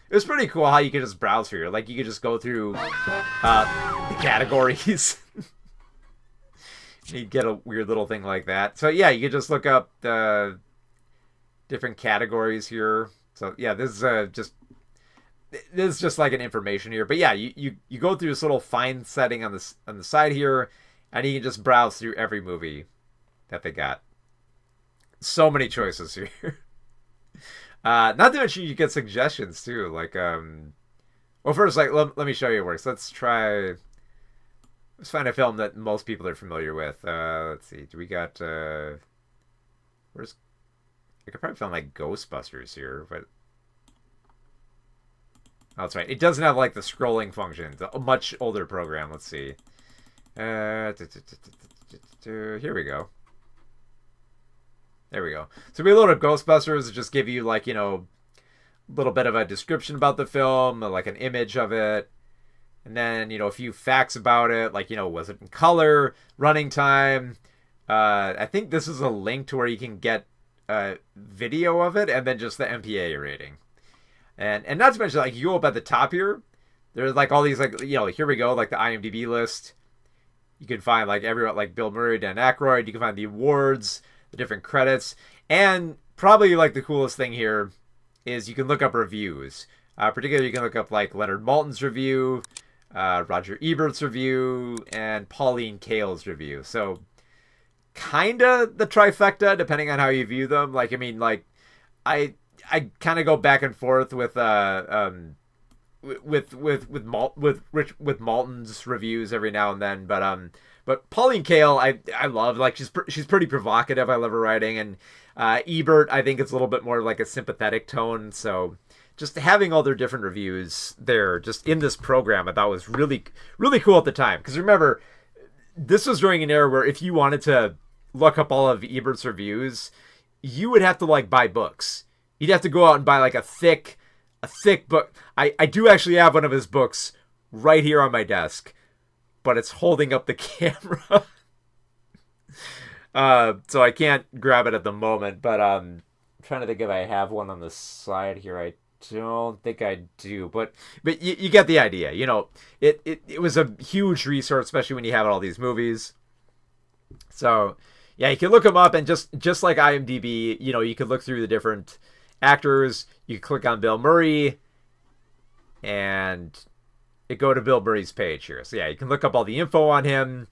was pretty cool how you could just browse through. Like you could just go through the categories. You get a weird little thing like that. So yeah, you could just look up the different categories here. So yeah, this is just like an information here. But yeah, you go through this little find setting on the side here, and you can just browse through every movie that they got. So many choices here. Not to mention you get suggestions too. Like well, first like let me show you it works. Let's find a film that most people are familiar with. Let's see. Do we got where's I could probably find like Ghostbusters here, but oh, that's right. It doesn't have like the scrolling function. It's a much older program. Let's see. Here we go. There we go. So we load up Ghostbusters to just give you like, a little bit of a description about the film, like an image of it. And then, a few facts about it, like, was it in color, running time. I think this is a link to where you can get a video of it and then just the MPA rating. And not to mention, like, you go up at the top here, there's like all these, like, here we go, like the IMDb list. You can find like everyone, like Bill Murray, Dan Aykroyd. You can find the awards, the different credits, and probably like the coolest thing here is you can look up reviews. Particularly, you can look up like Leonard Maltin's review, Roger Ebert's review, and Pauline Kael's review. So, kinda the trifecta, depending on how you view them. Like, I mean, like, I kind of go back and forth with Malton's reviews every now and then, but Pauline Kael I love. Like, she's pretty provocative. I love her writing, and Ebert, I think it's a little bit more like a sympathetic tone. So just having all their different reviews there just in this program, I thought was really cool at the time. Because remember, this was during an era where if you wanted to look up all of Ebert's reviews, you would have to like buy books. You'd have to go out and buy like a thick book. I do actually have one of his books right here on my desk, but it's holding up the camera. So I can't grab it at the moment, but I'm trying to think if I have one on the side here. I don't think I do, but you get the idea. You know, it was a huge resource, especially when you have all these movies. So yeah, you can look them up, and just like IMDb, you know, you can look through the different actors. You click on Bill Murray, and it go to Bill Murray's page here. So yeah, you can look up all the info on him,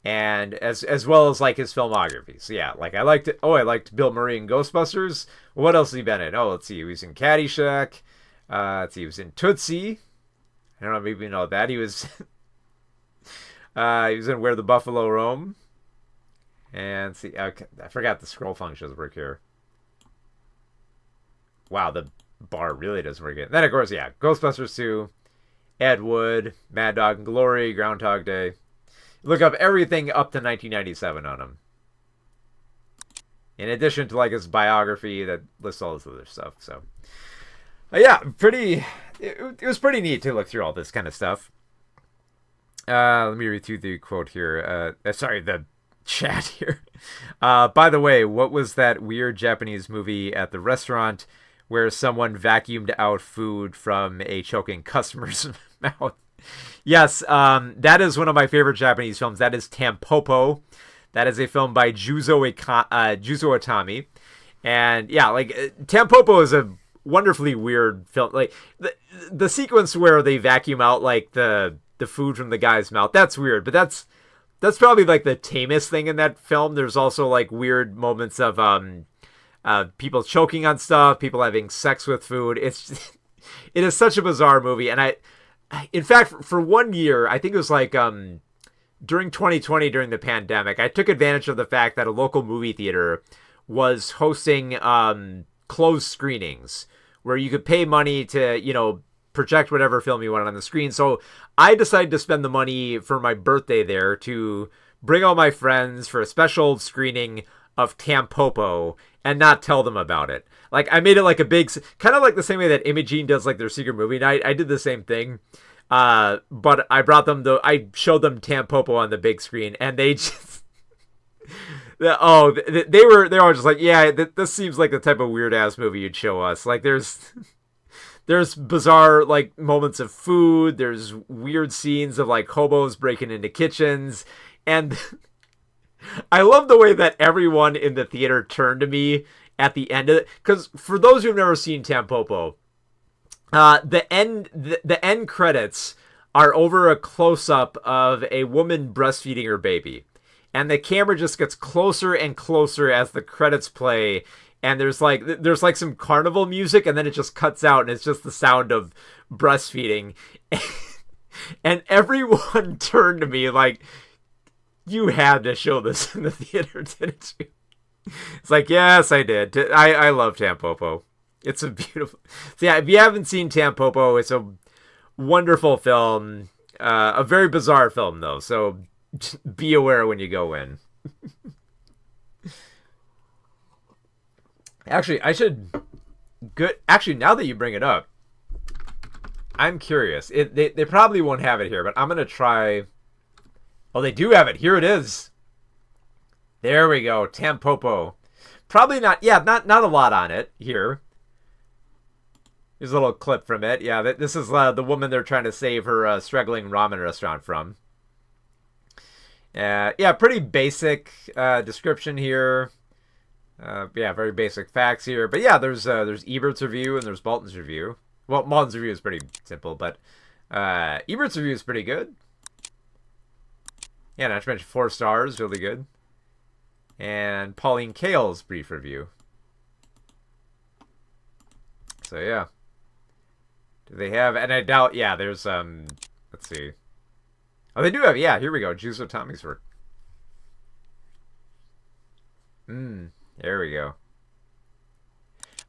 and as well as like his filmography. So yeah, like I liked Bill Murray in Ghostbusters. What else has he been in? Oh, let's see, he was in Caddyshack. Let's see, he was in Tootsie. I don't know, maybe you know that. He was he was in Where the Buffalo Roam. And see, I forgot the scroll functions work here. Wow, the bar really doesn't work. Then of course, yeah, Ghostbusters 2, Ed Wood, Mad Dog and Glory, Groundhog Day. Look up everything up to 1997 on him. In addition to like his biography that lists all this other stuff. So, yeah, it was pretty neat to look through all this kind of stuff. Let me read through the quote here. Sorry, the chat here. By the way, what was that weird Japanese movie at the restaurant where someone vacuumed out food from a choking customer's mouth? Yes, that is one of my favorite Japanese films. That is Tampopo. That is a film by Juzo Itami. And yeah, like Tampopo is a wonderfully weird film. Like the sequence where they vacuum out like the food from the guy's mouth, that's weird, but that's probably like the tamest thing in that film. There's also like weird moments of people choking on stuff, people having sex with food. It is such a bizarre movie. And in fact, for 1 year, I think it was like during 2020, during the pandemic, I took advantage of the fact that a local movie theater was hosting closed screenings where you could pay money to, you know, project whatever film you wanted on the screen. So I decided to spend the money for my birthday there to bring all my friends for a special screening of Tampopo and not tell them about it. Like, I made it like a big, kind of like the same way that Imogene does like their secret movie night. I did the same thing. But I brought them I showed them Tampopo on the big screen, and they just, they were just like, yeah, this seems like the type of weird ass movie you'd show us. Like there's bizarre like moments of food. There's weird scenes of like hobos breaking into kitchens. And I love the way that everyone in the theater turned to me at the end of it. Because for those who've never seen Tampopo, the end credits are over a close-up of a woman breastfeeding her baby. And the camera just gets closer and closer as the credits play. And there's like some carnival music, and then it just cuts out, and it's just the sound of breastfeeding. And everyone turned to me like, you had to show this in the theater, didn't you? It's like, yes, I did. I love Tampopo. It's a beautiful... So yeah, if you haven't seen Tampopo, it's a wonderful film. A very bizarre film, though. So be aware when you go in. Actually, Actually, now that you bring it up, I'm curious. They probably won't have it here, but I'm going to try... Oh, they do have it. Here it is. There we go. Tampopo. Probably not... Yeah, not a lot on it here. Here's a little clip from it. Yeah, this is the woman they're trying to save her struggling ramen restaurant from. Yeah, pretty basic description here. Yeah, very basic facts here. But yeah, there's Ebert's review and there's Bolton's review. Well, Malton's review is pretty simple, but Ebert's review is pretty good. Yeah, not to mention 4 stars, really good. And Pauline Kael's brief review. So yeah. Do they have, and I doubt, yeah, there's, let's see. Oh, they do have, yeah, here we go, Juzo Tommy's work. There we go.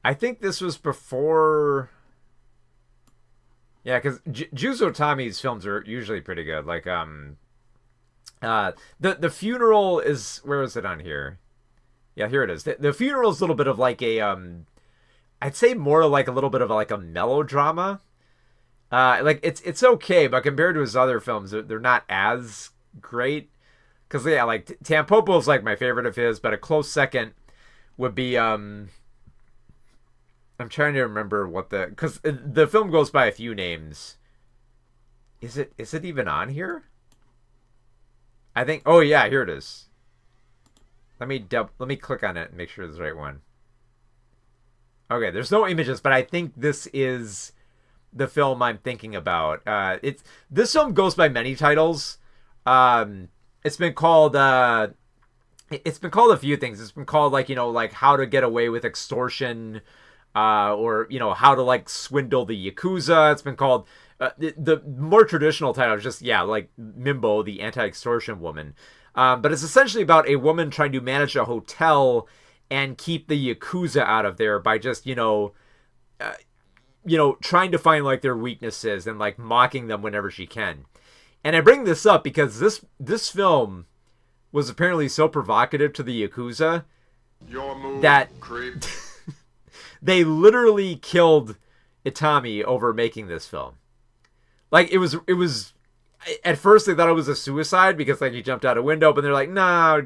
I think this was before, yeah, because Juzo Tommy's films are usually pretty good. Like, the funeral is, where is it on here? Yeah, here it is. The funeral is a little bit of like a, I'd say more like a little bit of like a melodrama. Like it's okay, but compared to his other films, they're not as great. Because yeah, like Tampopo is like my favorite of his, but a close second would be I'm trying to remember what because the film goes by a few names. Is it even on here? I think. Oh yeah, here it is. Let me click on it and make sure it's the right one. Okay, there's no images, but I think this is the film I'm thinking about. This film goes by many titles. It's been called a few things. It's been called like, like How to Get Away with Extortion, or How to like Swindle the Yakuza. It's been called the more traditional title is just like Mimbo, the anti-extortion woman. But it's essentially about a woman trying to manage a hotel and keep the Yakuza out of there by just, trying to find like their weaknesses and like mocking them whenever she can. And I bring this up because this film was apparently so provocative to the Yakuza that they literally killed Itami over making this film. Like it was at first they thought it was a suicide because like he jumped out a window, but they're like, no,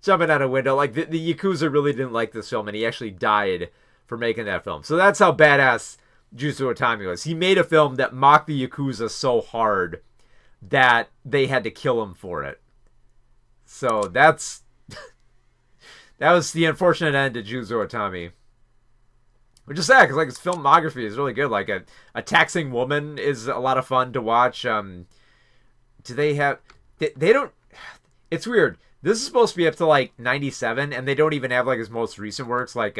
jumping out a window. Like the Yakuza really didn't like this film, and he actually died for making that film. So that's how badass Juzo Itami was. He made a film that mocked the Yakuza so hard that they had to kill him for it. So that was the unfortunate end to Juzo Itami. Which is sad, because like his filmography is really good. Like a taxing woman is a lot of fun to watch. Do they have? They don't. It's weird. This is supposed to be up to like 97, and they don't even have like his most recent works. Like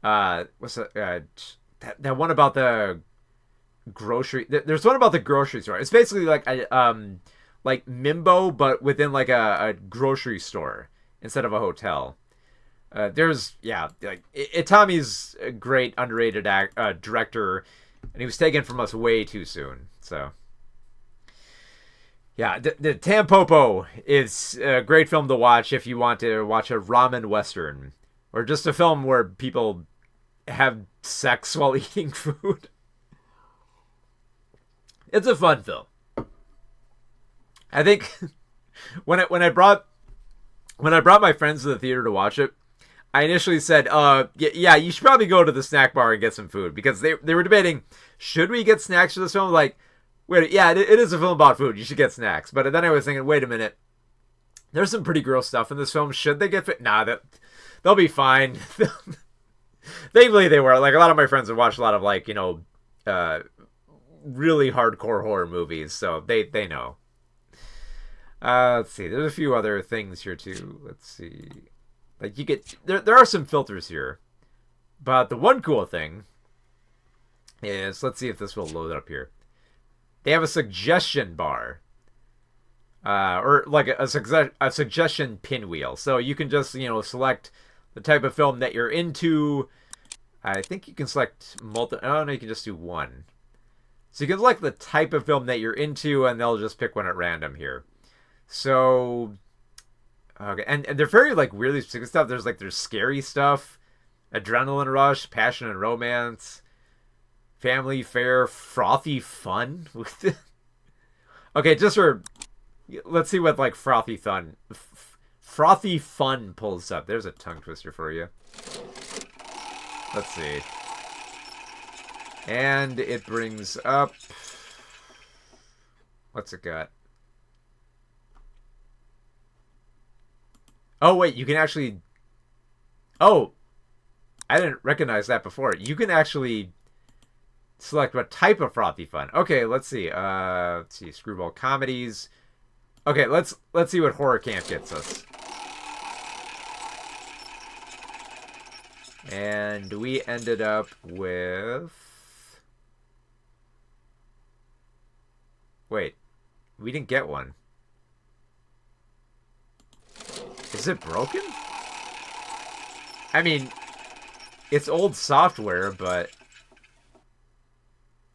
what's that one about the grocery? There's one about the grocery store. It's basically like like Mimbo, but within like a grocery store instead of a hotel. There's like Itami's a great underrated director, and he was taken from us way too soon. So yeah, the Tampopo is a great film to watch if you want to watch a ramen western or just a film where people have sex while eating food. It's a fun film. I think when I brought my friends to the theater to watch it, I initially said, yeah, you should probably go to the snack bar and get some food, because they were debating, should we get snacks for this film? Like, wait, yeah, it is a film about food. You should get snacks. But then I was thinking, wait a minute, there's some pretty gross stuff in this film. Should they get fit? Nah, they'll be fine. Thankfully, they were. Like, a lot of my friends have watched a lot of like really hardcore horror movies, so they know. Let's see. There's a few other things here too. Let's see. Like you get there are some filters here, but the one cool thing is, let's see if this will load up here. They have a suggestion bar, or like a suggestion pinwheel, so you can just select the type of film that you're into. I think you can select multi. Oh no, you can just do one. So you can select the type of film that you're into, and they'll just pick one at random here. So, okay, and they're very like weirdly specific stuff. There's scary stuff, adrenaline rush, passion and romance, family fare, frothy fun. Okay, let's see what like frothy fun pulls up. There's a tongue twister for you. Let's see, and it brings up, what's it got? Oh, wait, you can actually... Oh, I didn't recognize that before. You can actually select what type of frothy fun. Okay, let's see. Let's see. Screwball comedies. Okay, let's see what horror camp gets us. And we ended up with... Wait, we didn't get one. Is it broken? I mean, it's old software, but...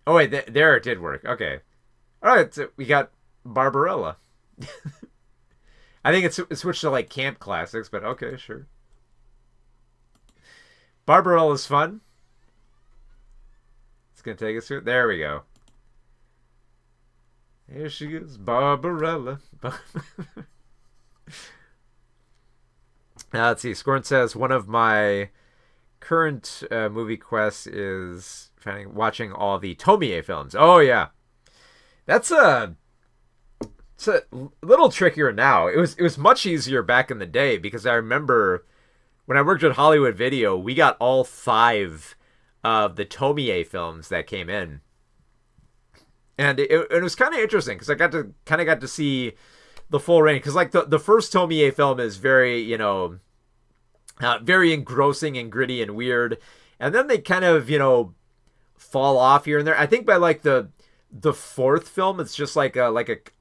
Oh, wait, there it did work. Okay. Alright, so we got Barbarella. I think it switched to, like, Camp Classics, but okay, sure. Barbarella's fun. It's going to take us through. There we go. Here she is, Barbarella. Now, let's see. Scorn says, one of my current movie quests is watching all the Tomie films. Oh, yeah. It's a little trickier now. It was much easier back in the day because I remember when I worked at Hollywood Video, we got all 5 of the Tomie films that came in. And it was kind of interesting because I got to see the full range. Because like the first Tomie film is very, you know, very engrossing and gritty and weird. And then they kind of, you know, fall off here and there. I think by like the 4th film, it's just like a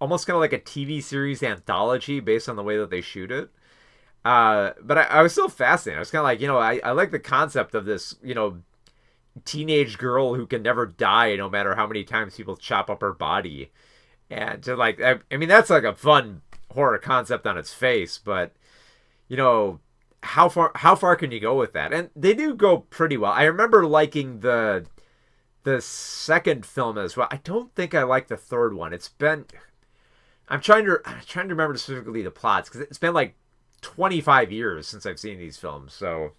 almost kind of like a TV series anthology based on the way that they shoot it. But I was still fascinated. I was kind of like, you know, I like the concept of this, you know, teenage girl who can never die no matter how many times people chop up her body. And to like, I mean, that's like a fun horror concept on its face, but you know, how far can you go with that? And they do go pretty well. I remember liking the 2nd film as well. I don't think I like the 3rd one. It's been, I'm trying to remember specifically the plots because it's been like 25 years since I've seen these films. So,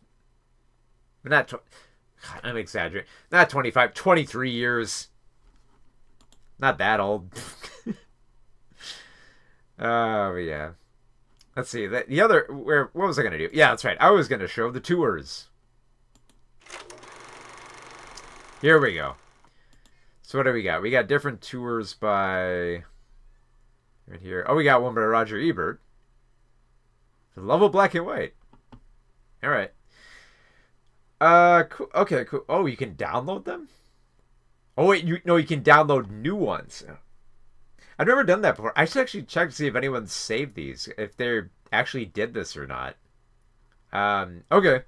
I'm exaggerating. Not 25, 23 years. Not that old. Oh, yeah. Let's see. The other... What was I going to do? Yeah, that's right. I was going to show the tours. Here we go. So what do we got? We got different tours by... Right here. Oh, we got one by Roger Ebert. For the love of black and white. All right. Cool. Okay, cool. Oh, you can download them? Oh, wait, you can download new ones. I've never done that before. I should actually check to see if anyone saved these, if they actually did this or not. Okay.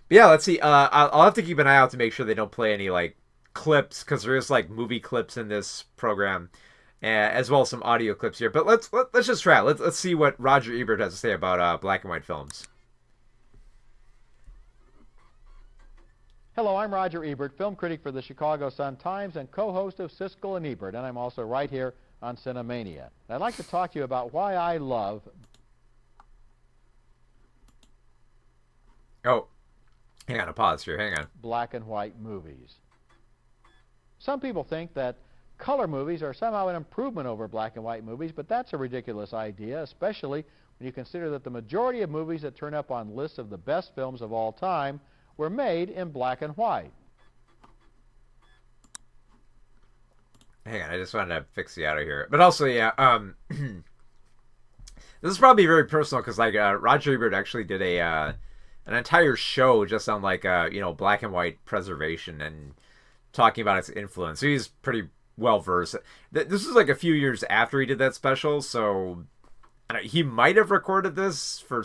But yeah, let's see. I'll have to keep an eye out to make sure they don't play any, like, clips, because there is, like, movie clips in this program, as well as some audio clips here. But let's just try it. Let's see what Roger Ebert has to say about black and white films. Hello, I'm Roger Ebert, film critic for the Chicago Sun-Times and co-host of Siskel and Ebert, and I'm also right here on Cinemania. And I'd like to talk to you about why I love... Oh, hang on, a pause here, hang on. ...black and white movies. Some people think that color movies are somehow an improvement over black and white movies, but that's a ridiculous idea, especially when you consider that the majority of movies that turn up on lists of the best films of all time were made in black and white. Hang on, I just wanted to fix the audio here. But also, yeah, this is probably very personal because, like, Roger Ebert actually did an entire show just on, like, you know, black and white preservation and talking about its influence. So he's pretty well versed. This is like a few years after he did that special, so he might have recorded this for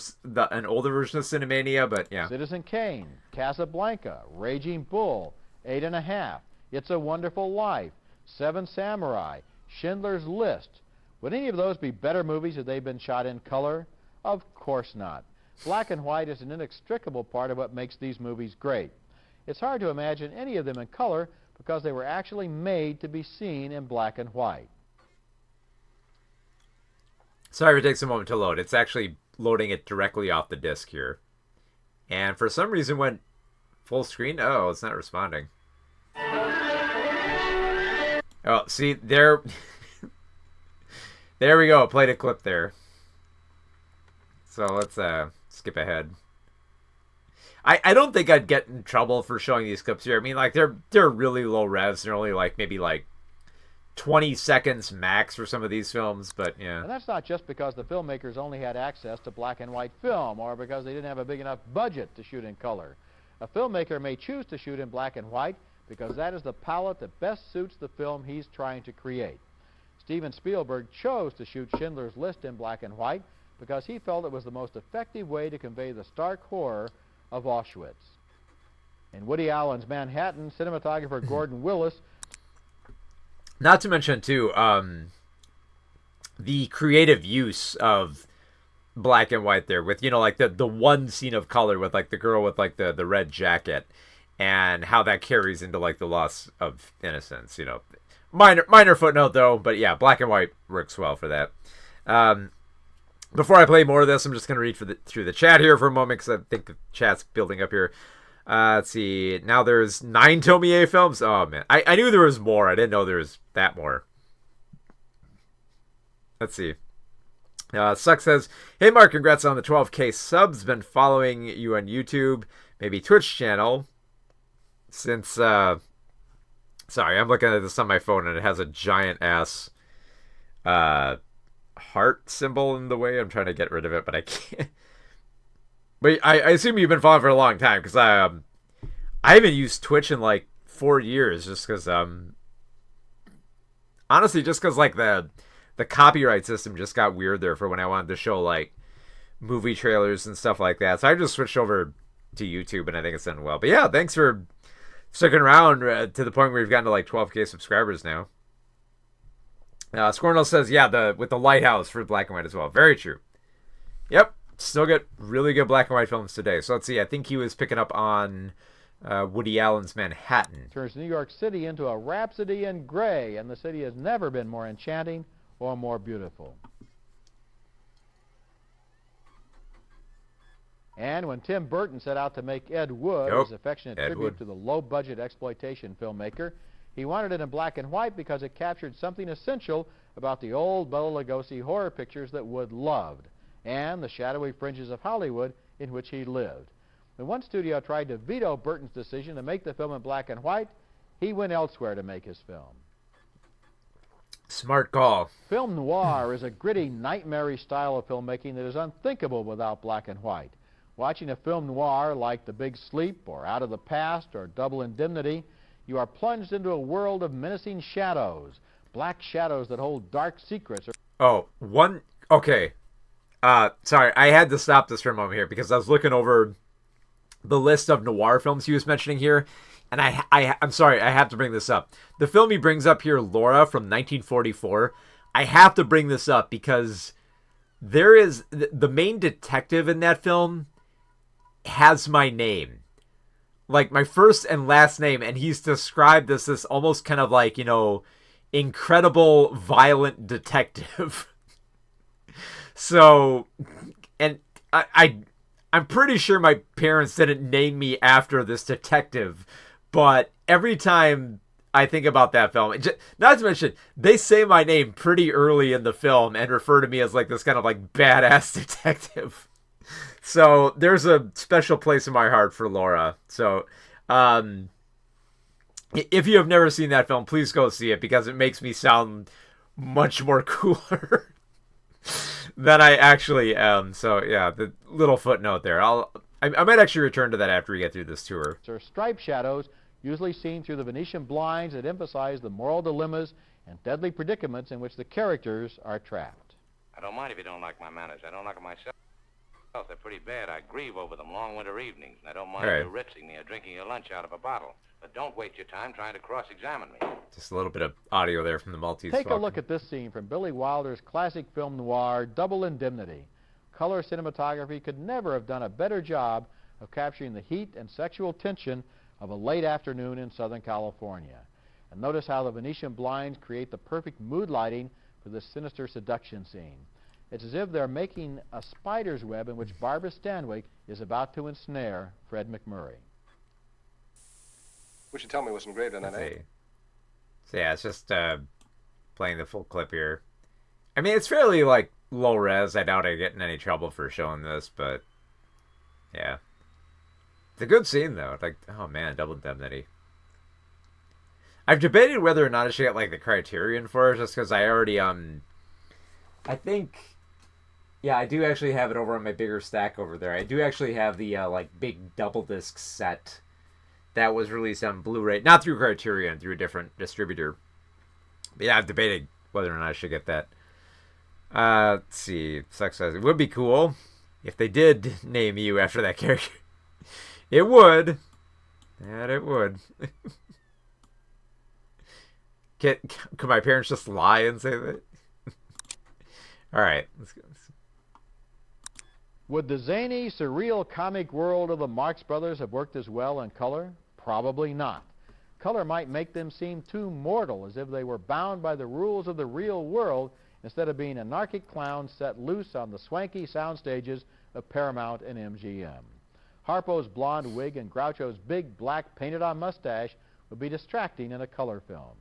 an older version of Cinemania, but yeah. Citizen Kane, Casablanca, Raging Bull, 8½, It's a Wonderful Life, Seven Samurai, Schindler's List. Would any of those be better movies if they'd been shot in color? Of course not. Black and white is an inextricable part of what makes these movies great. It's hard to imagine any of them in color because they were actually made to be seen in black and white. Sorry if it takes a moment to load. It's actually loading it directly off the disc here. And for some reason went full screen. Oh, it's not responding. Oh, see, there... There we go. Played a clip there. So let's skip ahead. I don't think I'd get in trouble for showing these clips here. I mean, like, they're really low res. They're only, like, maybe, like, 20 seconds max for some of these films, but yeah. And that's not just because the filmmakers only had access to black and white film or because they didn't have a big enough budget to shoot in color. A filmmaker may choose to shoot in black and white because that is the palette that best suits the film he's trying to create. Steven Spielberg chose to shoot Schindler's List in black and white because he felt it was the most effective way to convey the stark horror of Auschwitz. In Woody Allen's Manhattan, cinematographer Gordon Willis. Not to mention, too, the creative use of black and white there with, you know, like the one scene of color with, like, the girl with, like, the red jacket and how that carries into, like, the loss of innocence, you know. Minor footnote, though, but yeah, black and white works well for that. Before I play more of this, I'm just going to read through the chat here for a moment because I think the chat's building up here. Let's see. Now there's 9 Tomie films. Oh, man. I knew there was more. I didn't know there was that more. Let's see. Suck says, hey, Mark, congrats on the 12K subs. Been following you on YouTube, maybe Twitch channel. Since, sorry, I'm looking at this on my phone and it has a giant-ass heart symbol in the way. I'm trying to get rid of it, but I can't. But I assume you've been following for a long time, because I haven't used Twitch in like 4 years, just because honestly, just because like the copyright system just got weird there for when I wanted to show like movie trailers and stuff like that. So I just switched over to YouTube, and I think it's done well. But yeah, thanks for sticking around to the point where we've gotten to like 12K subscribers now. Scornell says, yeah, with the lighthouse for black and white as well. Very true. Yep. Still get really good black and white films today. So let's see. I think he was picking up on Woody Allen's Manhattan. Turns New York City into a rhapsody in gray, and the city has never been more enchanting or more beautiful. And when Tim Burton set out to make Ed Wood, his affectionate tribute to the low-budget exploitation filmmaker, he wanted it in black and white because it captured something essential about the old Bela Lugosi horror pictures that Wood loved, and the shadowy fringes of Hollywood in which he lived. When one studio tried to veto Burton's decision to make the film in black and white, he went elsewhere to make his film. Smart call. Film noir is a gritty, nightmarish style of filmmaking that is unthinkable without black and white. Watching a film noir like The Big Sleep or Out of the Past or Double Indemnity, you are plunged into a world of menacing shadows, black shadows that hold dark secrets. Okay. Sorry, I had to stop this for a moment here because I was looking over the list of noir films he was mentioning here, and I'm sorry, I have to bring this up. The film he brings up here, Laura, from 1944, I have to bring this up because there is the main detective in that film has my name. Like, my first and last name, and he's described as this almost kind of like, you know, incredible, violent detective. So, and I'm pretty sure my parents didn't name me after this detective, but every time I think about that film, not to mention, they say my name pretty early in the film and refer to me as like this kind of like badass detective. So there's a special place in my heart for Laura. So if you have never seen that film, please go see it because it makes me sound much more cooler than I actually am. So yeah, the little footnote there. I might actually return to that after we get through this tour. There are striped shadows, usually seen through the Venetian blinds, that emphasize the moral dilemmas and deadly predicaments in which the characters are trapped. I don't mind if you don't like my manners. I don't like them myself. They're pretty bad. I grieve over them long winter evenings, and I don't mind you ritzing me or drinking your lunch out of a bottle. But don't waste your time trying to cross-examine me. Just a little bit of audio there from the Maltese Take a look at this scene from Billy Wilder's classic film noir, Double Indemnity. Color cinematography could never have done a better job of capturing the heat and sexual tension of a late afternoon in Southern California. And notice how the Venetian blinds create the perfect mood lighting for this sinister seduction scene. It's as if they're making a spider's web in which Barbara Stanwyck is about to ensnare Fred McMurray. What you tell me was engraved on that, eh? So yeah, it's just playing the full clip here. I mean, it's fairly like low res. I doubt I get in any trouble for showing this, but Yeah. It's a good scene, though. Like, oh man, double indemnity. I've debated whether or not I should get, like, the Criterion for it, just because I already, I think... Yeah, I do actually have it over on my bigger stack over there. I do actually have the, like, big double disc set that was released on Blu-ray. Not through Criterion, through a different distributor. But yeah, I've debated whether or not I should get that. Let's see. Sucks. It would be cool if they did name you after that character. It would. That it would. Could my parents just lie and say that? Alright, let's go. Would the zany, surreal comic world of the Marx Brothers have worked as well in color? Probably not. Color might make them seem too mortal, as if they were bound by the rules of the real world instead of being anarchic clowns set loose on the swanky sound stages of Paramount and MGM. Harpo's blonde wig and Groucho's big black painted-on mustache would be distracting in a color film.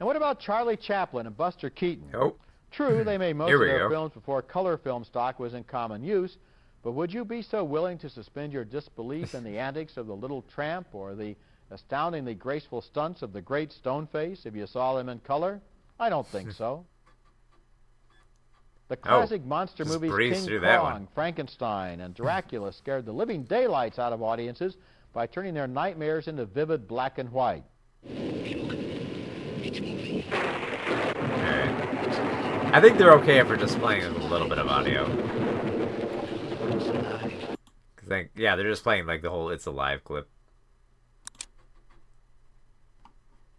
And what about Charlie Chaplin and Buster Keaton? Oh. True, they made most of their films before color film stock was in common use, but would you be so willing to suspend your disbelief in the antics of the Little Tramp or the astoundingly graceful stunts of the Great Stoneface if you saw them in color? I don't think so. The classic monster movies King Kong, Frankenstein, and Dracula scared the living daylights out of audiences by turning their nightmares into vivid black and white. I think they're okay if we're just playing a little bit of audio. Cause yeah, they're just playing like the whole "It's Alive" clip.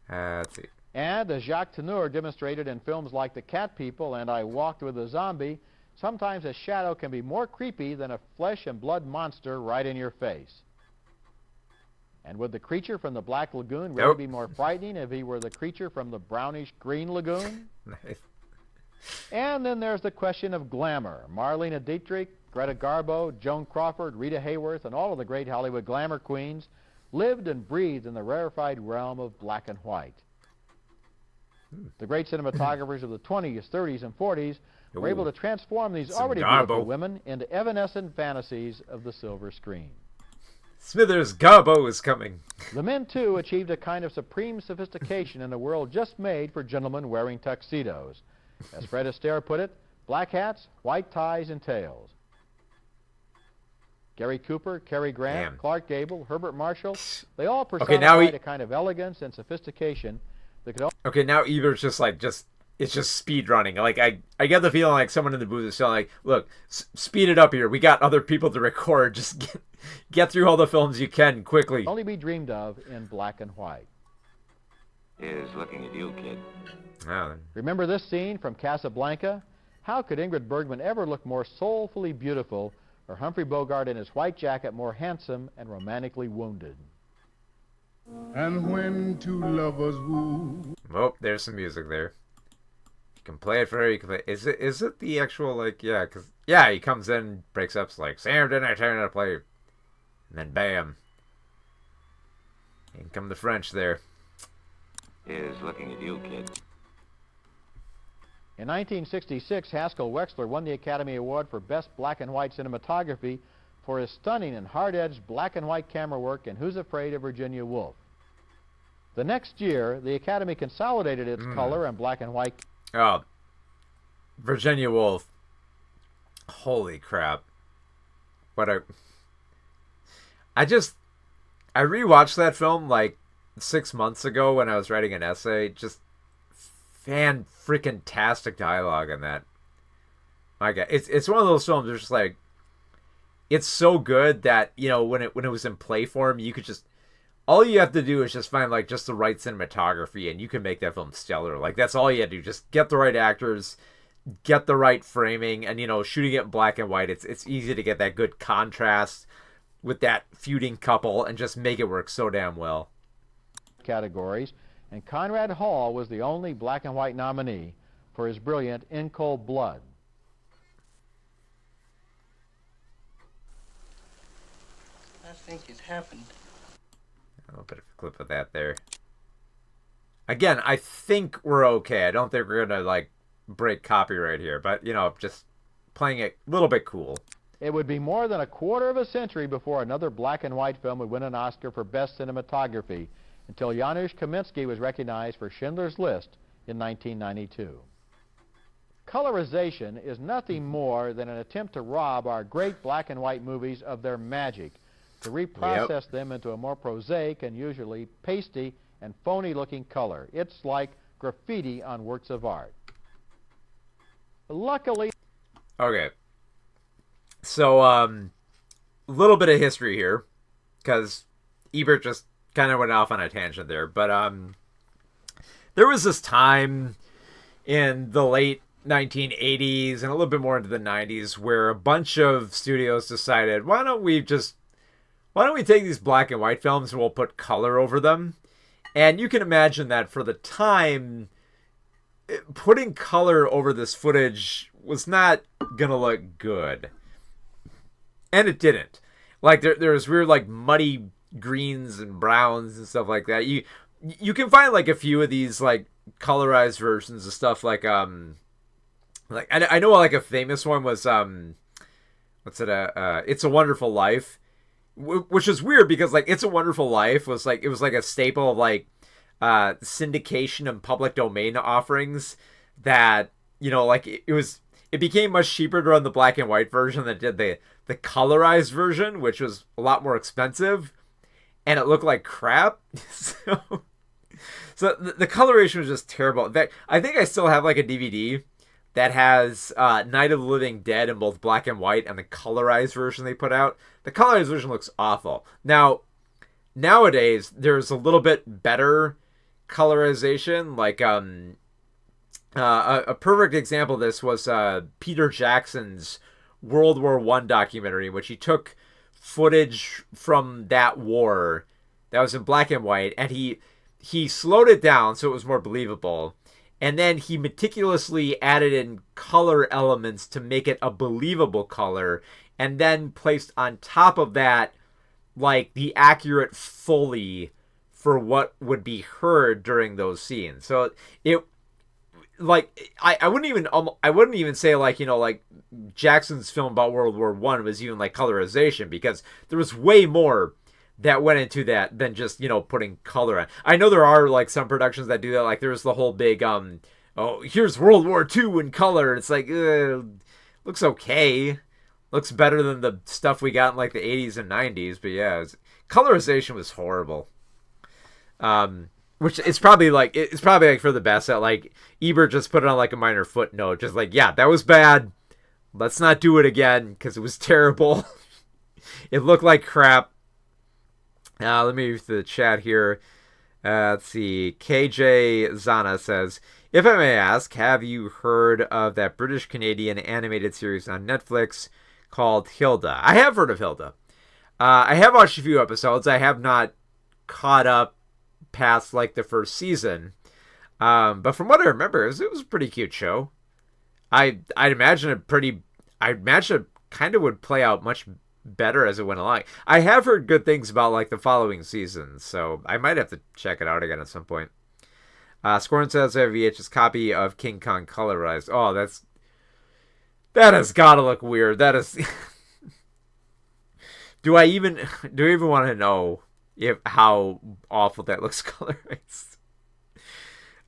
Let's see. And as Jacques Tourneur demonstrated in films like The Cat People and I Walked with a Zombie, sometimes a shadow can be more creepy than a flesh and blood monster right in your face. And would the creature from the Black Lagoon really be more frightening if he were the creature from the brownish green lagoon? Nice. And then there's the question of glamour. Marlene Dietrich, Greta Garbo, Joan Crawford, Rita Hayworth, and all of the great Hollywood glamour queens lived and breathed in the rarefied realm of black and white. The great cinematographers of the 20s, 30s, and 40s were able to transform these already beautiful women into evanescent fantasies of the silver screen. Smithers Garbo is coming. The men, too, achieved a kind of supreme sophistication in a world just made for gentlemen wearing tuxedos. As Fred Astaire put it, black hats, white ties, and tails. Gary Cooper, Cary Grant, Clark Gable, Herbert Marshall, they all personified a kind of elegance and sophistication that could... Okay, now Ebert's just like, it's just speed running. Like, I get the feeling like someone in the booth is saying, like, look, speed it up here. We got other people to record. Just get through all the films you can quickly. Only be dreamed of in black and white. Here's looking at you, kid. Oh. Remember this scene from Casablanca? How could Ingrid Bergman ever look more soulfully beautiful, or Humphrey Bogart in his white jacket more handsome and romantically wounded? And when two lovers woo. Oh, there's some music there. You can play it for her. You can play. Is it the actual, like, yeah? Because yeah, he comes in, breaks up, like, Sam, didn't I tell you to play? And then bam, in come the French there. Here's looking at you, kid. In 1966, Haskell Wexler won the Academy Award for Best Black and White Cinematography for his stunning and hard-edged black and white camera work in Who's Afraid of Virginia Woolf. The next year, the Academy consolidated its color and black and white... Oh, Virginia Woolf. Holy crap. What a... I rewatched that film like 6 months ago when I was writing an essay. Just fan-freaking-tastic dialogue in that. My God, it's one of those films that's just like, it's so good that, you know, when it was in play form, you could just, all you have to do is just find like just the right cinematography and you can make that film stellar. Like, that's all you have to do. Just get the right actors, get the right framing, and, you know, shooting it in black and white, it's easy to get that good contrast with that feuding couple and just make it work so damn well. Categories, and Conrad Hall was the only black and white nominee for his brilliant In Cold Blood. I think it happened. A little bit of a clip of that there. Again, I think we're okay. I don't think we're gonna like break copyright here, but, you know, just playing it a little bit cool. It would be more than a quarter of a century before another black and white film would win an Oscar for Best Cinematography, until Janusz Kaminski was recognized for Schindler's List in 1992. Colorization is nothing more than an attempt to rob our great black and white movies of their magic, to reprocess them into a more prosaic and usually pasty and phony-looking color. It's like graffiti on works of art. Luckily... Okay. So, a little bit of history here, because Ebert just kind of went off on a tangent there, but there was this time in the late 1980s and a little bit more into the 90s where a bunch of studios decided, why don't we take these black and white films and we'll put color over them? And you can imagine that for the time, putting color over this footage was not gonna look good. And it didn't. Like, there was weird, like, muddy greens and browns and stuff like that. You can find, like, a few of these, like, colorized versions of stuff, like I know, like, a famous one was, It's a Wonderful Life, which is weird because, like, It's a Wonderful Life was, like, it was, like, a staple of, like, syndication and public domain offerings that, you know, like, it became much cheaper to run the black and white version than it did the colorized version, which was a lot more expensive, and it looked like crap. So the coloration was just terrible. In fact, I think I still have, like, a DVD that has Night of the Living Dead in both black and white and the colorized version they put out. The colorized version looks awful. Now, nowadays, there's a little bit better colorization. Like, a perfect example of this was Peter Jackson's World War I documentary, in which he took footage from that war that was in black and white, and he slowed it down so it was more believable. And then he meticulously added in color elements to make it a believable color, and then placed on top of that, like, the accurate Foley for what would be heard during those scenes. So I wouldn't even say, like, you know, like, Jackson's film about World War I was even, like, colorization, because there was way more that went into that than just, you know, putting color on. I know there are, like, some productions that do that. Like, there's the whole big, here's World War II in color. It's like, looks okay. Looks better than the stuff we got in, like, the 80s and 90s. But yeah, colorization was horrible. Which it's probably like for the best that, like, Ebert just put it on, like, a minor footnote. Just like, yeah, that was bad. Let's not do it again because it was terrible. It looked like crap. Let me move to the chat here. Let's see. KJ Zana says, if I may ask, have you heard of that British-Canadian animated series on Netflix called Hilda? I have heard of Hilda. I have watched a few episodes. I have not caught up past, like, the first season. But from what I remember, it was a pretty cute show. I'd imagine it kind of would play out much better as it went along. I have heard good things about, like, the following seasons, so I might have to check it out again at some point. Scorn says I have a VHS copy of King Kong colorized. Oh, that has got to look weird. That is. Do I even want to know how awful that looks colorized?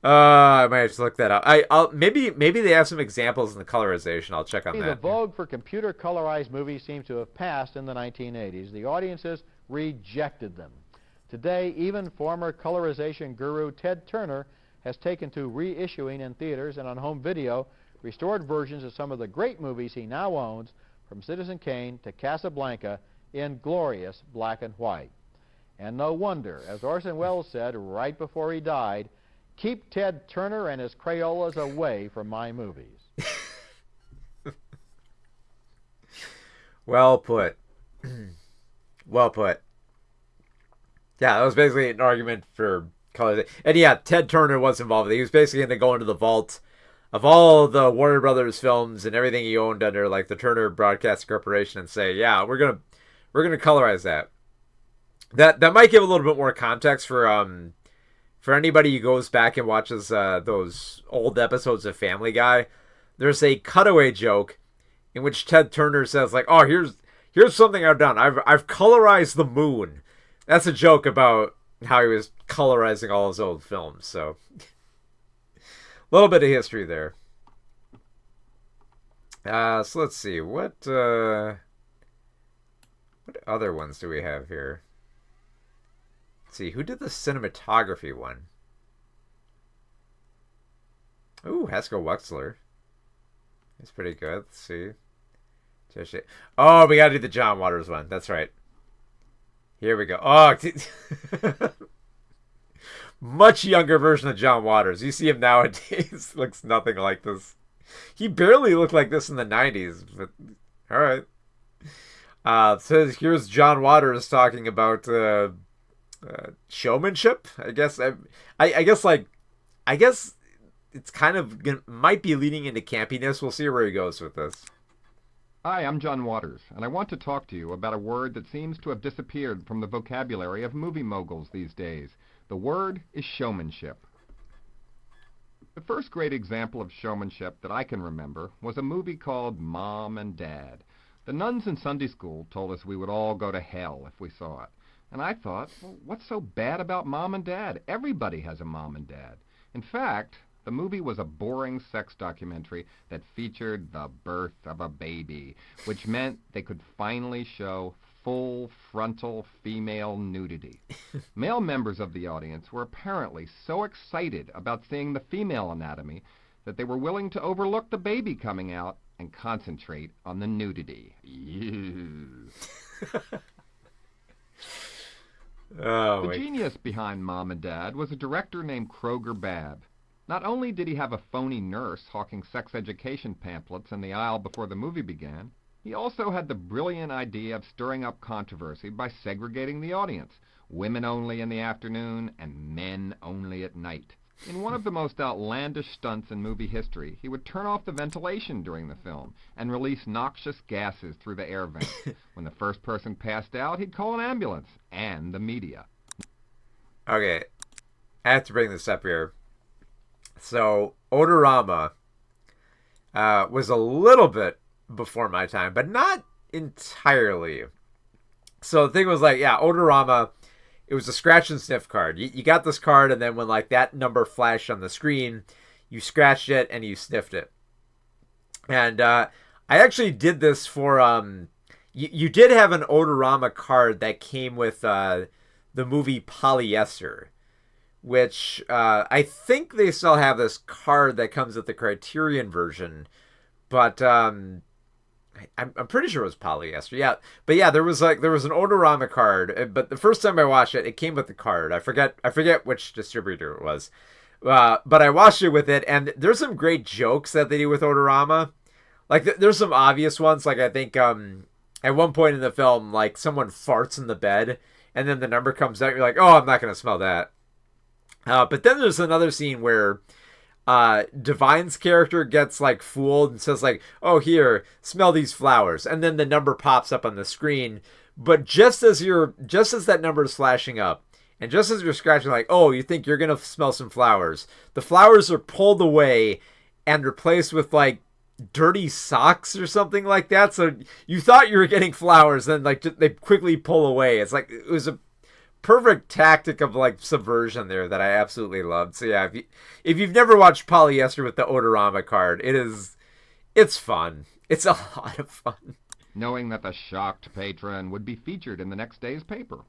I might have to look that up. I'll maybe they have some examples in the colorization. I'll check on that. The vogue for computer colorized movies seems to have passed in the 1980s. The audiences rejected them. Today, even former colorization guru Ted Turner has taken to reissuing in theaters and on home video restored versions of some of the great movies he now owns, from Citizen Kane to Casablanca, in glorious black and white. And no wonder, as Orson Welles said right before he died, keep Ted Turner and his Crayolas away from my movies. Well put. Well put. Yeah, that was basically an argument for color. And yeah, Ted Turner was involved. He was basically going to go into the vault of all the Warner Brothers films and everything he owned under, like, the Turner Broadcasting Corporation and say, yeah, we're gonna colorize that. That might give a little bit more context for anybody who goes back and watches those old episodes of Family Guy. There's a cutaway joke in which Ted Turner says like, "Oh, here's something I've done. I've colorized the moon." That's a joke about how he was colorizing all his old films. So a little bit of history there. So let's see what other ones do we have here. Let's see, who did the cinematography one? Ooh, Haskell Wexler. He's pretty good. Let's see. Oh, we gotta do the John Waters one. That's right. Here we go. Oh, much younger version of John Waters. You see him nowadays. Looks nothing like this. He barely looked like this in the 90s. But all right. So here's John Waters talking about showmanship. I guess it's kind of might be leading into campiness. We'll see where he goes with this. Hi, I'm John Waters, and I want to talk to you about a word that seems to have disappeared from the vocabulary of movie moguls these days. The word is showmanship. The first great example of showmanship that I can remember was a movie called Mom and Dad. The nuns in Sunday school told us we would all go to hell if we saw it. And I thought, well, what's so bad about Mom and Dad? Everybody has a mom and dad. In fact, the movie was a boring sex documentary that featured the birth of a baby, which meant they could finally show full frontal female nudity. Male members of the audience were apparently so excited about seeing the female anatomy that they were willing to overlook the baby coming out and concentrate on the nudity. The genius behind Mom and Dad was a director named Kroger Babb. Not only did he have a phony nurse hawking sex education pamphlets in the aisle before the movie began, he also had the brilliant idea of stirring up controversy by segregating the audience, women only in the afternoon and men only at night. In one of the most outlandish stunts in movie history, he would turn off the ventilation during the film and release noxious gases through the air vents. When the first person passed out, he'd call an ambulance and the media. Okay, I have to bring this up here. So, Odorama was a little bit before my time, but not entirely. So the thing was like, yeah, Odorama, it was a scratch and sniff card. You got this card, and then when like that number flashed on the screen, you scratched it and you sniffed it. And I actually did this for you did have an Odorama card that came with the movie Polyester, which I think they still have this card that comes with the Criterion version, but I'm pretty sure it was Polyester. Yeah, but yeah, there was an Odorama card, but the first time I watched it, it came with the card. I forget which distributor it was, but I watched it with it, and there's some great jokes that they do with Odorama. Like there's some obvious ones, like I think at one point in the film, like someone farts in the bed, and then the number comes out. You're like, oh, I'm not gonna smell that. But then there's another scene where Divine's character gets like fooled and says like, oh, here, smell these flowers. And then the number pops up on the screen. But just as that number is flashing up, and just as you're scratching like, oh, you think you're going to smell some flowers, the flowers are pulled away and replaced with like dirty socks or something like that. So you thought you were getting flowers, then like they quickly pull away. It's like, it was a perfect tactic of like subversion there that I absolutely loved. So yeah, if you've never watched Polyester with the Odorama card, it's fun. It's a lot of fun. Knowing that the shocked patron would be featured in the next day's paper.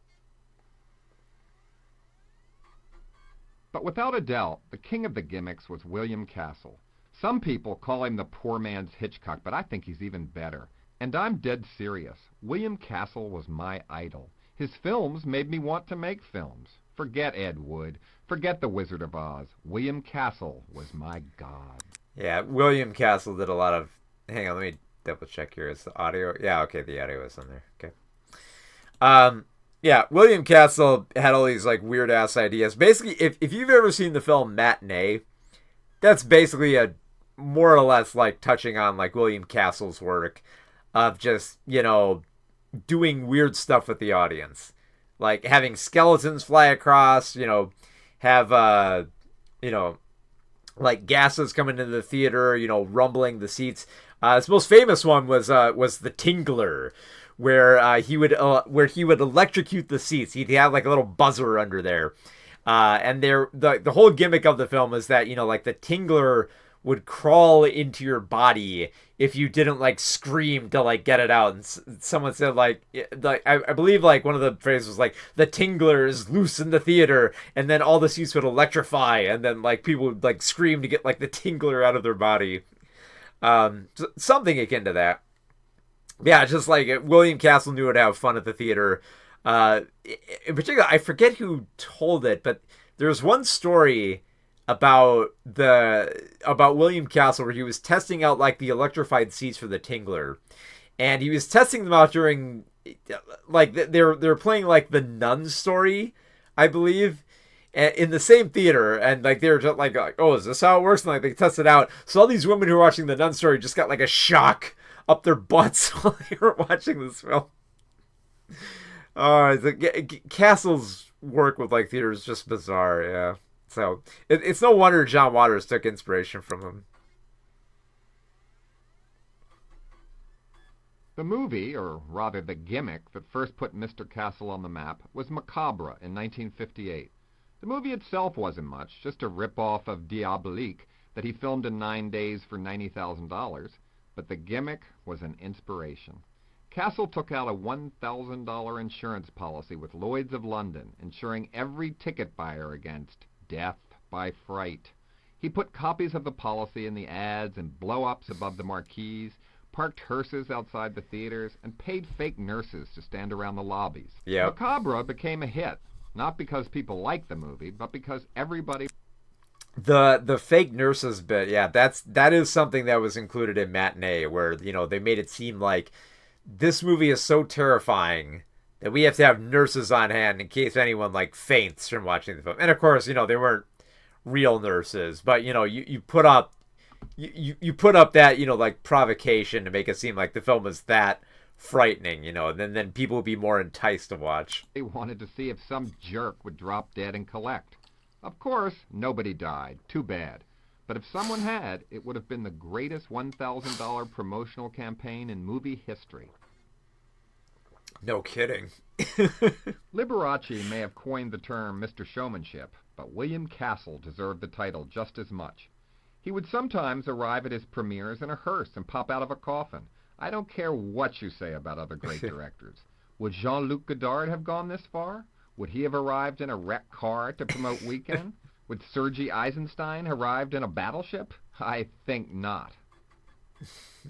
But without a doubt, the king of the gimmicks was William Castle. Some people call him the poor man's Hitchcock, but I think he's even better. And I'm dead serious. William Castle was my idol. His films made me want to make films. Forget Ed Wood. Forget The Wizard of Oz. William Castle was my god. Yeah, William Castle did a lot of... Hang on, let me double check here. Is the audio... Yeah, okay, the audio is on there. Okay. Yeah, William Castle had all these like weird-ass ideas. Basically, if you've ever seen the film Matinee, that's basically a more or less like touching on like William Castle's work of just, you know, doing weird stuff with the audience, like having skeletons fly across, you know, have you know, like gases coming into the theater, you know, rumbling the seats. His most famous one was the Tingler, where he would electrocute the seats. He'd have like a little buzzer under there, and the whole gimmick of the film is that like the Tingler would crawl into your body if you didn't like scream to like get it out. And someone said like I believe like one of the phrases was like the Tingler is loose in the theater, and then all the seats would electrify, and then like people would like scream to get like the Tingler out of their body. Something akin to that. Yeah, just like William Castle knew how to have fun at the theater. In particular, I forget who told it, but there's one story about William Castle where he was testing out like the electrified seats for the Tingler, and he was testing them out during like they're playing like the Nun story, I believe, in the same theater, and like they were just like oh, is this how it works? And like they tested out, so all these women who were watching the Nun story just got like a shock up their butts while they were watching this film. Castle's work with like theater is just bizarre, yeah. So it's no wonder John Waters took inspiration from him. The movie, or rather the gimmick, that first put Mr. Castle on the map was Macabre in 1958. The movie itself wasn't much, just a rip-off of Diabolique that he filmed in 9 days for $90,000, but the gimmick was an inspiration. Castle took out a $1,000 insurance policy with Lloyd's of London, insuring every ticket buyer against death by fright. He put copies of the policy in the ads and blow-ups above the marquees, parked hearses outside the theaters, and paid fake nurses to stand around the lobbies. Yep. Macabre became a hit, not because people liked the movie, but because everybody... The fake nurses bit, yeah, that is something that was included in Matinee, where, they made it seem like this movie is so terrifying that we have to have nurses on hand in case anyone like faints from watching the film. And of course, they weren't real nurses, but you put up that like provocation to make it seem like the film is that frightening, and then people would be more enticed to watch. They wanted to see if some jerk would drop dead and collect. Of course, nobody died. Too bad. But if someone had, it would have been the greatest $1,000 promotional campaign in movie history. No kidding. Liberace may have coined the term Mr. Showmanship, but William Castle deserved the title just as much. He would sometimes arrive at his premieres in a hearse and pop out of a coffin. I don't care what you say about other great directors. Would Jean-Luc Godard have gone this far? Would he have arrived in a wrecked car to promote Weekend? Would Sergei Eisenstein have arrived in a battleship? I think not.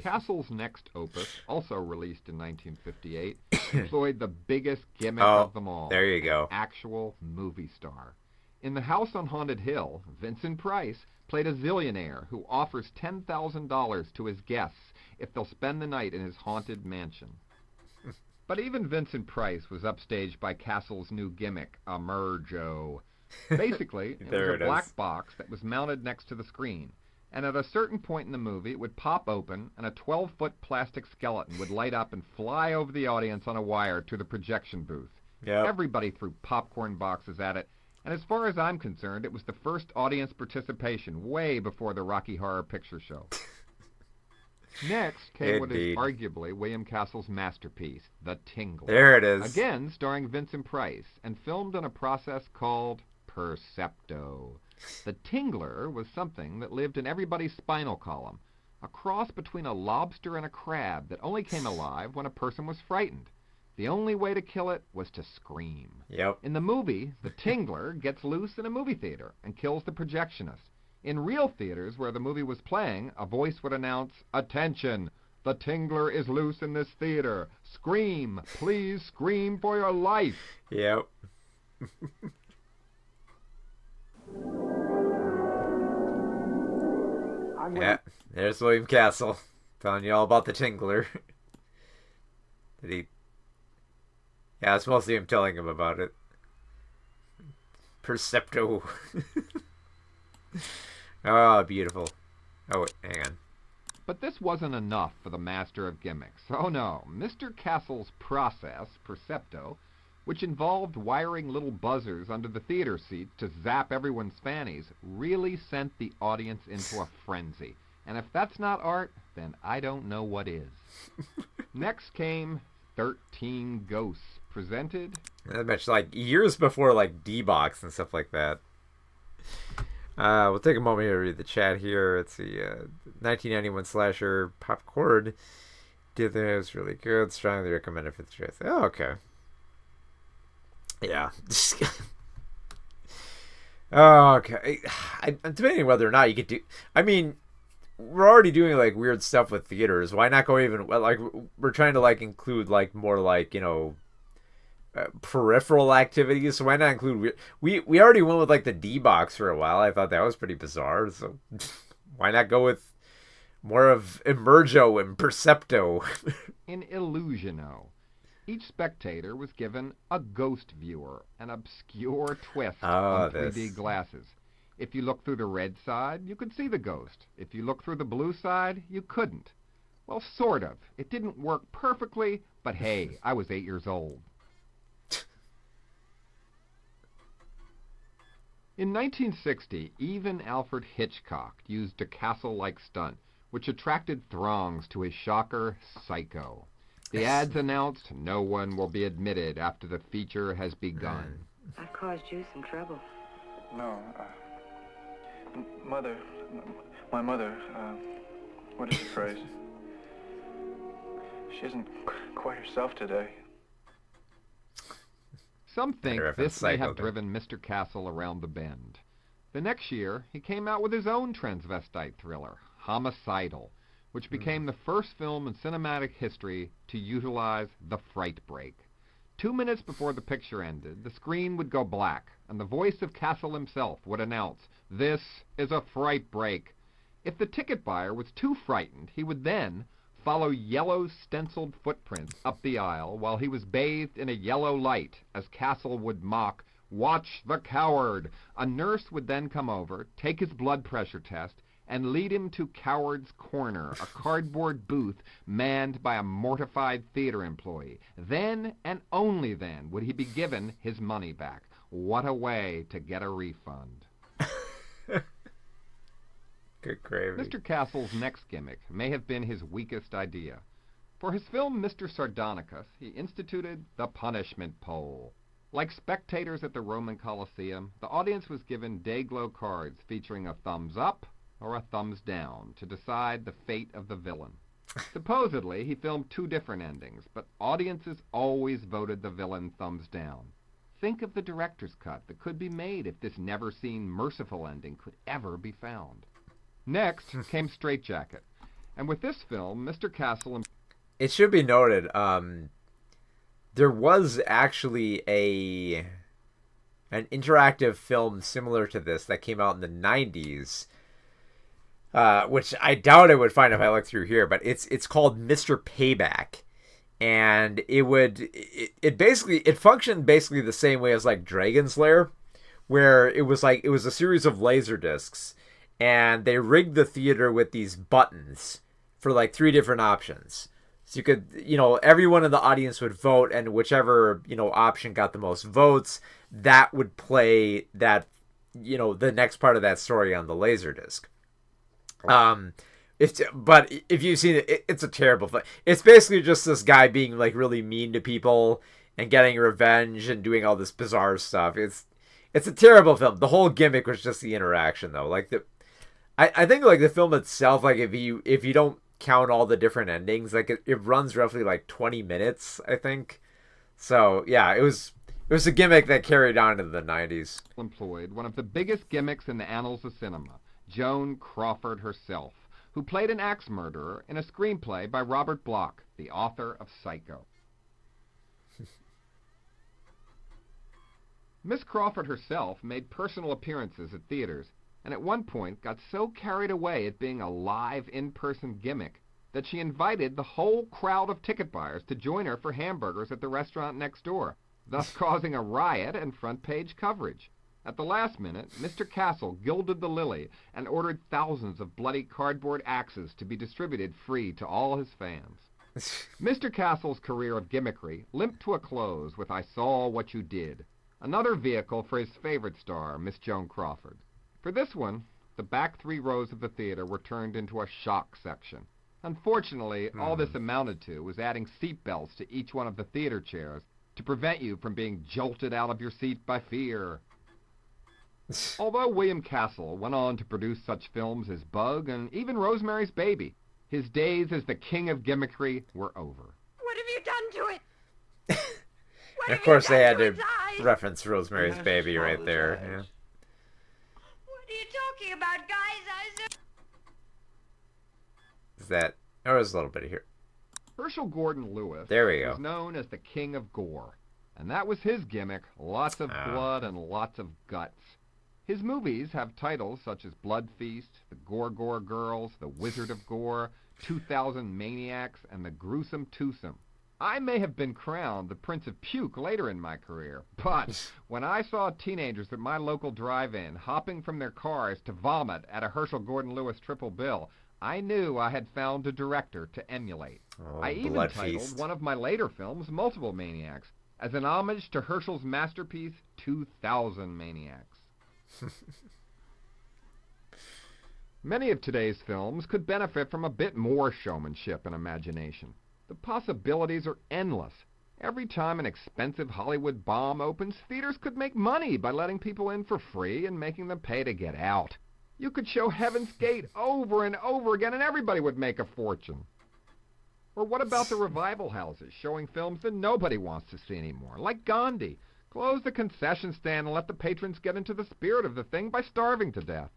Castle's next opus, also released in 1958, employed the biggest gimmick of them all. There you go. An actual movie star. In The House on Haunted Hill, Vincent Price played a zillionaire who offers $10,000 to his guests if they'll spend the night in his haunted mansion. But even Vincent Price was upstaged by Castle's new gimmick, Emergo. Basically, it was a black box that was mounted next to the screen. And at a certain point in the movie, it would pop open, and a 12-foot plastic skeleton would light up and fly over the audience on a wire to the projection booth. Yep. Everybody threw popcorn boxes at it, and as far as I'm concerned, it was the first audience participation, way before the Rocky Horror Picture Show. Next came what is arguably William Castle's masterpiece, The Tingler. There it is. Again, starring Vincent Price, and filmed in a process called Percepto. The Tingler was something that lived in everybody's spinal column, a cross between a lobster and a crab that only came alive when a person was frightened. The only way to kill it was to scream. Yep. In the movie, the Tingler gets loose in a movie theater and kills the projectionist. In real theaters where the movie was playing, a voice would announce, "Attention! The Tingler is loose in this theater. Scream! Please scream for your life!" Yep. Yeah, there's William Castle telling you all about the Tingler. Did he? Yeah, it's mostly him telling him about it. Percepto. Oh, beautiful. Oh, wait, hang on. But this wasn't enough for the master of gimmicks. Oh no, Mr. Castle's process, Percepto, which involved wiring little buzzers under the theater seats to zap everyone's fannies, really sent the audience into a frenzy. And if that's not art, then I don't know what is. Next came 13 Ghosts, presented... I mentioned, like, years before, like, D-Box and stuff like that. We'll take a moment here to read the chat here. It's the 1991 slasher Popcorn. Did that, it was really good. Strongly recommended for the truth. Oh, okay. Yeah. Oh, okay. I'm debating whether or not you could do... I mean, we're already doing, like, weird stuff with theaters. Why not go even... Like, we're trying to, like, include, like, more, like, you know... peripheral activities. So why not include... We already went with, like, the D-Box for a while. I thought that was pretty bizarre. So why not go with more of Emergo and Percepto? In Illusiono, each spectator was given a ghost viewer, an obscure twist on 3D glasses. If you look through the red side, you could see the ghost. If you look through the blue side, you couldn't. Well, sort of. It didn't work perfectly, but hey, I was 8 years old. In 1960, even Alfred Hitchcock used a castle-like stunt, which attracted throngs to his shocker, Psycho. The ads announced, "No one will be admitted after the feature has begun." I've caused you some trouble. No, Mother, my mother, what is the phrase? She isn't quite herself today. Some think this may have driven Mr. Castle around the bend. The next year, he came out with his own transvestite thriller, Homicidal, which became the first film in cinematic history to utilize the fright break. 2 minutes before the picture ended, the screen would go black, and the voice of Castle himself would announce, "This is a fright break." If the ticket buyer was too frightened, he would then follow yellow stenciled footprints up the aisle while he was bathed in a yellow light as Castle would mock, "Watch the coward." A nurse would then come over, take his blood pressure test, and lead him to Coward's Corner, a cardboard booth manned by a mortified theater employee. Then, and only then, would he be given his money back. What a way to get a refund. Good gravy. Mr. Castle's next gimmick may have been his weakest idea. For his film Mr. Sardonicus, he instituted the punishment pole. Like spectators at the Roman Colosseum, the audience was given day-glow cards featuring a thumbs up or a thumbs down to decide the fate of the villain. Supposedly, he filmed 2 different endings, but audiences always voted the villain thumbs down. Think of the director's cut that could be made if this never-seen merciful ending could ever be found. Next came Straight Jacket, and with this film, Mr. Castle... It should be noted, there was actually an interactive film similar to this that came out in the 90s, which I doubt I would find if I look through here, but it's called Mr. Payback. And it functioned basically the same way as like Dragon's Lair, where it was a series of laser discs, and they rigged the theater with these buttons for like 3 different options. So you could, everyone in the audience would vote, and whichever, option got the most votes, that would play that, the next part of that story on the Laserdisc. But if you've seen it, it's a terrible thing. It's basically just this guy being like really mean to people and getting revenge and doing all this bizarre stuff. It's a terrible film. The whole gimmick was just the interaction, though. I think like the film itself, like if you don't count all the different endings, like it runs roughly like 20 minutes, I think. So yeah, it was a gimmick that carried on into the 90s. Employed one of the biggest gimmicks in the annals of cinema, Joan Crawford herself, who played an axe murderer in a screenplay by Robert Bloch, the author of Psycho. Miss Crawford herself made personal appearances at theaters, and at one point got so carried away at being a live in-person gimmick that she invited the whole crowd of ticket buyers to join her for hamburgers at the restaurant next door, thus causing a riot and front-page coverage. At the last minute, Mr. Castle gilded the lily and ordered thousands of bloody cardboard axes to be distributed free to all his fans. Mr. Castle's career of gimmickry limped to a close with I Saw What You Did, another vehicle for his favorite star, Miss Joan Crawford. For this one, the back 3 rows of the theater were turned into a shock section. Unfortunately, all this amounted to was adding seat belts to each one of the theater chairs to prevent you from being jolted out of your seat by fear. Although William Castle went on to produce such films as Bug and even Rosemary's Baby, his days as the king of gimmickry were over. What have you done to it? And of course, they had to reference Rosemary's Baby right there. Yeah. What are you talking about, guys? Is that... Oh, there's a little bit here. Herschel Gordon Lewis there we go. was known as the king of gore. And that was his gimmick, lots of blood and lots of guts. His movies have titles such as Blood Feast, The Gore Girls, The Wizard of Gore, 2000 Maniacs, and The Gruesome Twosome. I may have been crowned the Prince of Puke later in my career, but when I saw teenagers at my local drive-in hopping from their cars to vomit at a Herschel Gordon Lewis triple bill, I knew I had found a director to emulate. I even titled one of my later films Multiple Maniacs, as an homage to Herschel's masterpiece 2000 Maniacs. Many of today's films could benefit from a bit more showmanship and imagination. The possibilities are endless. Every time an expensive Hollywood bomb opens, theaters could make money by letting people in for free and making them pay to get out. You could show Heaven's Gate over and over again and everybody would make a fortune. Or what about the revival houses showing films that nobody wants to see anymore, like Gandhi? Close the concession stand and let the patrons get into the spirit of the thing by starving to death.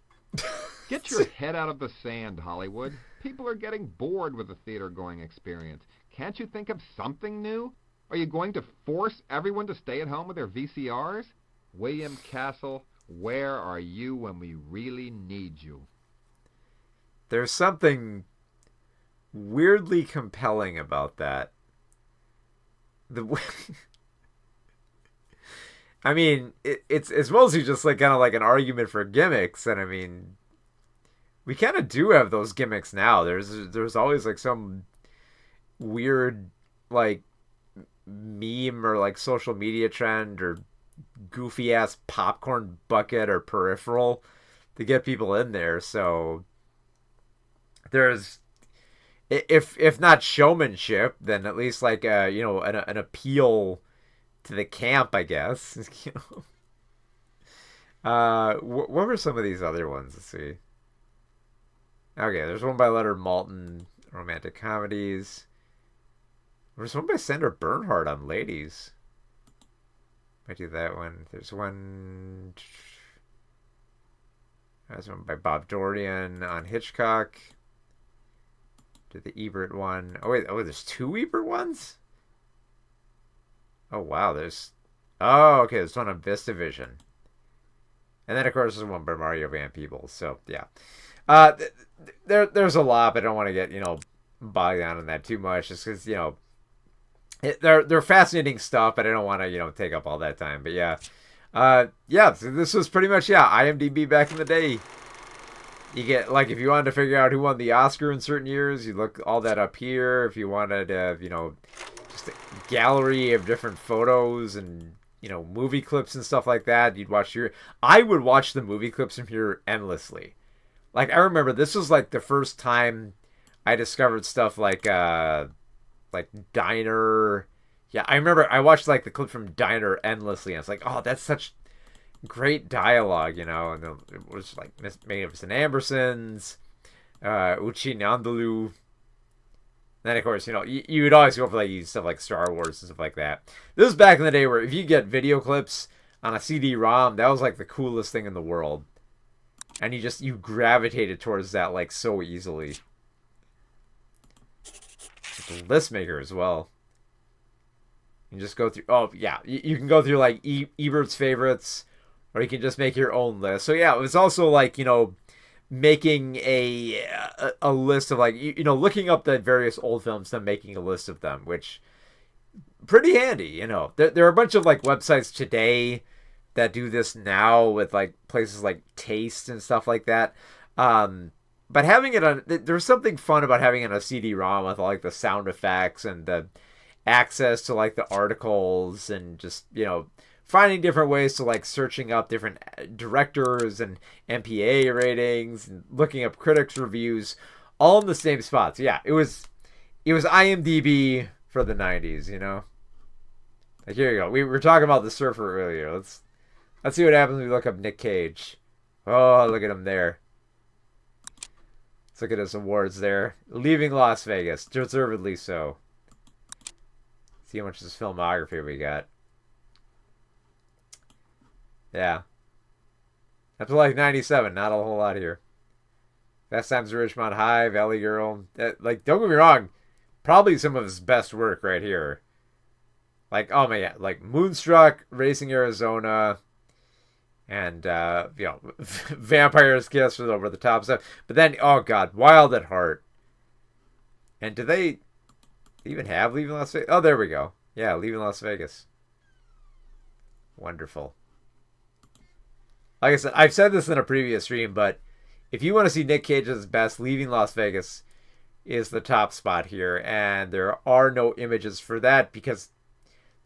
Get your head out of the sand, Hollywood. People are getting bored with the theater-going experience. Can't you think of something new? Are you going to force everyone to stay at home with their VCRs? William Castle, where are you when we really need you? There's something weirdly compelling about that. I mean, it's mostly just like kind of like an argument for gimmicks, and I mean, we kind of do have those gimmicks now. There's always like some weird like meme or like social media trend or goofy ass popcorn bucket or peripheral to get people in there. So there's, if not showmanship, then at least like an appeal to the camp, I guess. What were some of these other ones? Let's see. Okay, there's one by Leonard Maltin, romantic comedies. There's one by Sandra Bernhard on ladies. Might do that one. There's one by Bob Dorian on Hitchcock. Do the Ebert one. Oh wait, there's 2 Ebert ones? Oh wow, there's one on VistaVision. And then of course there's one by Mario Van Peebles. So yeah. There's a lot, but I don't want to get, bogged down in that too much, just because, they're fascinating stuff, but I don't want to, take up all that time. But yeah. So this was pretty much, IMDb back in the day. You get, like, if you wanted to figure out who won the Oscar in certain years, you look all that up here. If you wanted to, just a gallery of different photos and, movie clips and stuff like that, you'd watch I would watch the movie clips from here endlessly. Like, I remember this was, like, the first time I discovered stuff like Diner. Yeah, I remember I watched, like, the clip from Diner endlessly, and I was like, oh, that's such great dialogue, and it was, like, Magnificent Ambersons, Uchi Nyandalu. Then, of course, you would always go for, like, stuff like Star Wars and stuff like that. This was back in the day where if you get video clips on a CD-ROM, that was, like, the coolest thing in the world. And you gravitated towards that, like, so easily. It's a list maker as well. You can just go through... Oh, yeah. You can go through, like, Ebert's favorites. Or you can just make your own list. So, yeah, it was also, like, making a list of, like... looking up the various old films, then making a list of them. Which... Pretty handy, There are a bunch of, like, websites today that do this now with, like, places like Taste and stuff like that. But having it on... There's something fun about having it on a CD-ROM with, like, the sound effects and the access to, like, the articles and just, finding different ways to like searching up different directors and MPA ratings and looking up critics reviews all in the same spots. Yeah, it was IMDb for the 90s, you know. Like, here you go. We were talking about The Surfer earlier. Let's see what happens when we look up Nick Cage. Oh, look at him there. Let's look at his awards there. Leaving Las Vegas, deservedly so. See how much of his filmography we got. Yeah. Up to like 97, not a whole lot here. Fast Times at Ridgemont High, Valley Girl. Like, don't get me wrong, probably some of his best work right here. Like, oh my god, like Moonstruck, Racing Arizona, and you know, Vampire's Kiss was over the top stuff. But then, oh god, Wild at Heart. And do they even have Leaving Las Vegas? Oh, there we go. Yeah, Leaving Las Vegas. Wonderful. Like I said, I've said this in a previous stream, but if you want to see Nick Cage's best, Leaving Las Vegas is the top spot here. And there are no images for that because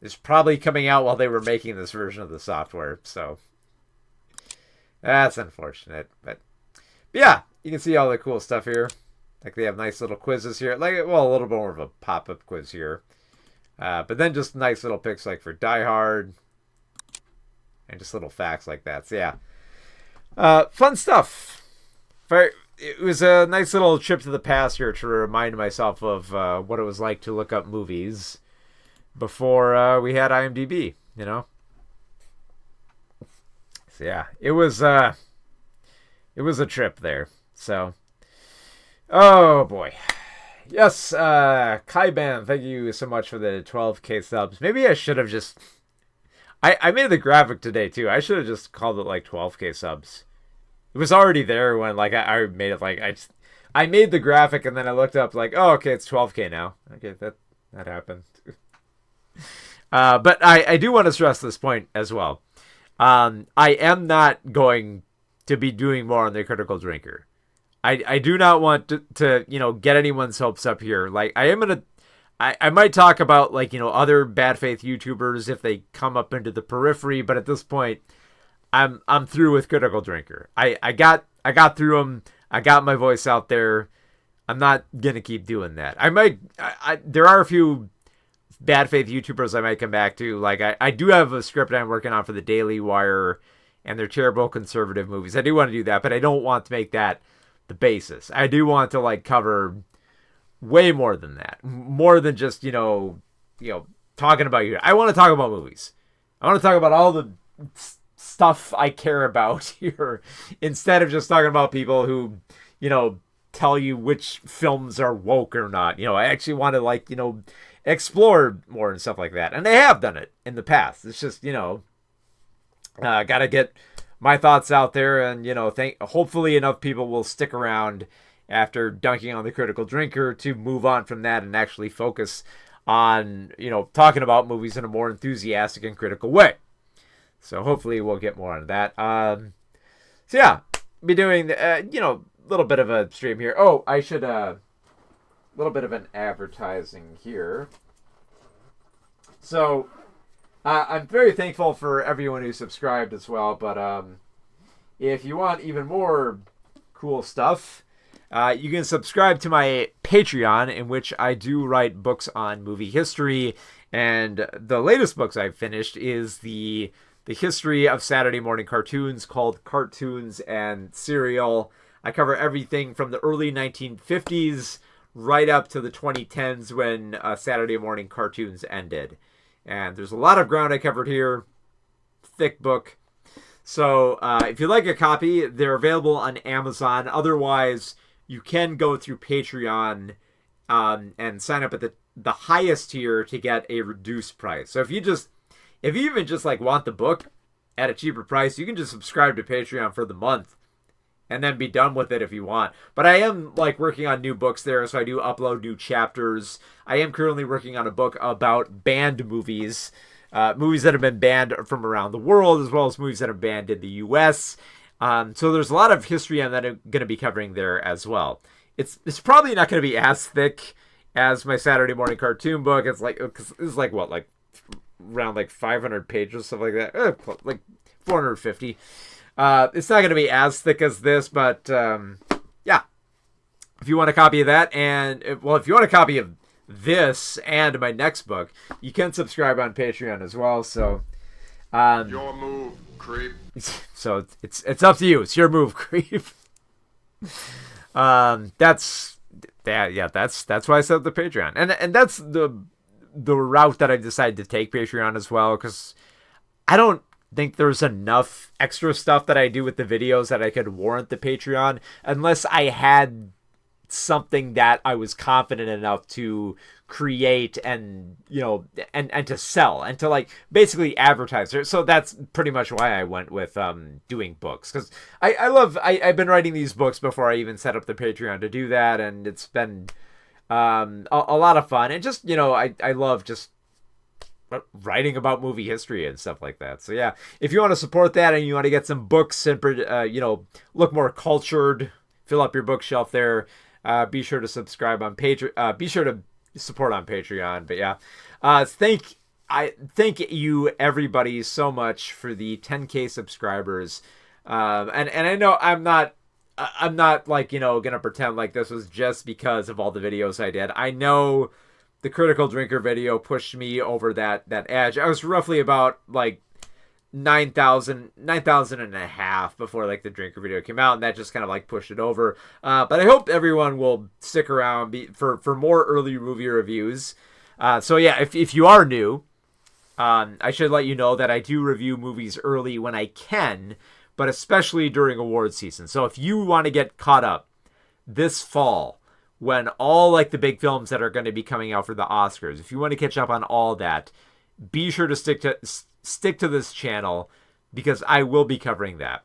it's probably coming out while they were making this version of the software. So that's unfortunate. But yeah, you can see all the cool stuff here. Like they have nice little quizzes here. Like, well, a little bit more of a pop-up quiz here. But then just nice little picks like for Die Hard. And just little facts like that. So yeah. Fun stuff. It was a nice little trip to the past here to remind myself of what it was like to look up movies before we had IMDb, you know? So yeah, it was a trip there. So, oh boy. Yes, Kai Ban, thank you so much for the 12K subs. Maybe I should have just... I made the graphic today, too. I should have just called it, like, 12K subs. It was already there when, like, I made it, like, I made the graphic, and then I looked up, like, oh, okay, it's 12K now. Okay, that happened. But I do want to stress this point as well. I am not going to be doing more on the Critical Drinker. I do not want to you know, get anyone's hopes up here. Like, I might talk about, like, you know, other bad faith YouTubers if they come up into the periphery, but at this point, I'm through with Critical Drinker. I got through them. I got my voice out there. I'm not gonna keep doing that. There are a few bad faith YouTubers I might come back to. Like, I do have a script I'm working on for the Daily Wire and their terrible conservative movies. I do want to do that, but I don't want to make that the basis. I do want to, like, cover way more than that. More than just, you know, talking about you. I want to talk about movies. I want to talk about all the stuff I care about here instead of just talking about people who, you know, tell you which films are woke or not. You know, I actually want to, like, you know, explore more and stuff like that. And they have done it in the past. It's just, you know, gotta get my thoughts out there, and, you know, hopefully enough people will stick around after dunking on the Critical Drinker to move on from that and actually focus on, you know, talking about movies in a more enthusiastic and critical way. So hopefully we'll get more on that. So yeah, be doing, you know, a little bit of a stream here. Oh, I should, a little bit of an advertising here. So, I'm very thankful for everyone who subscribed as well, but if you want even more cool stuff, you can subscribe to my Patreon, in which I do write books on movie history, and the latest books I've finished is the history of Saturday morning cartoons, called Cartoons and Serial. I cover everything from the early 1950s right up to the 2010s when Saturday morning cartoons ended. And there's a lot of ground I covered here. Thick book. So if you'd like a copy, they're available on Amazon. Otherwise, you can go through Patreon and sign up at the highest tier to get a reduced price. So if you even just like want the book at a cheaper price, you can just subscribe to Patreon for the month and then be done with it if you want. But I am, like, working on new books there, so I do upload new chapters. I am currently working on a book about banned movies, movies that have been banned from around the world, as well as movies that are banned in the U.S. So there's a lot of history that I'm going to be covering there as well. It's probably not going to be as thick as my Saturday morning cartoon book. It's like what, like around like 500 pages, stuff like that. Like 450. It's not going to be as thick as this, but yeah. If you want a copy of that, and if you want a copy of this and my next book, you can subscribe on Patreon as well. So, your move, creep. So it's up to you. It's your move, creep. That's why I set up the Patreon, and that's the route that I decided to take Patreon as well, because I don't think there's enough extra stuff that I do with the videos that I could warrant the Patreon unless I had something that I was confident enough to create and, you know, and to sell and to like basically advertise. So that's pretty much why I went with doing books, because I've been writing these books before I even set up the Patreon to do that, and it's been a lot of fun, and just, you know, I love just writing about movie history and stuff like that. So yeah, if you want to support that and you want to get some books and you know, look more cultured, fill up your bookshelf there, be sure to subscribe on Patreon. Be sure to support on Patreon. But yeah, thank you everybody so much for the 10K subscribers. And I know I'm not like, you know, gonna pretend like this was just because of all the videos I did. I know the Critical Drinker video pushed me over that edge. I was roughly about like 9,000 and a half before like the Drinker video came out, and that just kind of like pushed it over. But I hope everyone will stick around for more early movie reviews. So yeah, if you are new, I should let you know that I do review movies early when I can, but especially during award season. So if you want to get caught up this fall, when all like the big films that are going to be coming out for the Oscars, if you want to catch up on all that, be sure to stick to this channel, because I will be covering that.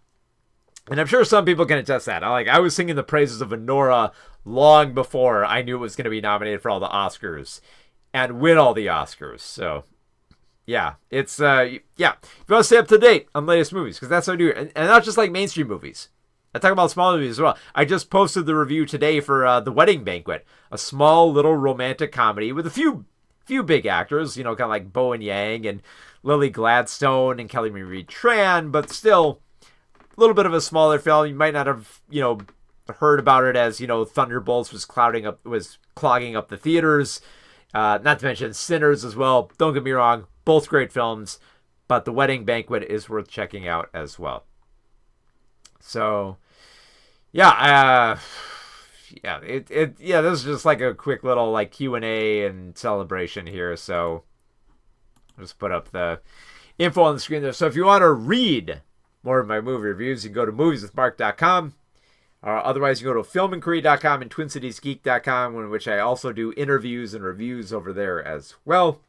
And I'm sure some people can attest that. I was singing the praises of Anora long before I knew it was going to be nominated for all the Oscars and win all the Oscars. So yeah, it's yeah. If you want to stay up to date on the latest movies, because that's what I do, and not just like mainstream movies. I talk about small movies as well. I just posted the review today for The Wedding Banquet, a small little romantic comedy with a few big actors, you know, kind of like Bowen Yang and Lily Gladstone and Kelly Marie Tran, but still a little bit of a smaller film. You might not have, you know, heard about it as, you know, Thunderbolts was clogging up the theaters. Not to mention Sinners as well. Don't get me wrong, both great films, but The Wedding Banquet is worth checking out as well. So, yeah, this is just like a quick little like Q&A and celebration here. So, I'll just put up the info on the screen there. So, if you want to read more of my movie reviews, you can go to movieswithmark.com. Otherwise, you can go to filminquiry.com and twincitiesgeek.com, in which I also do interviews and reviews over there as well.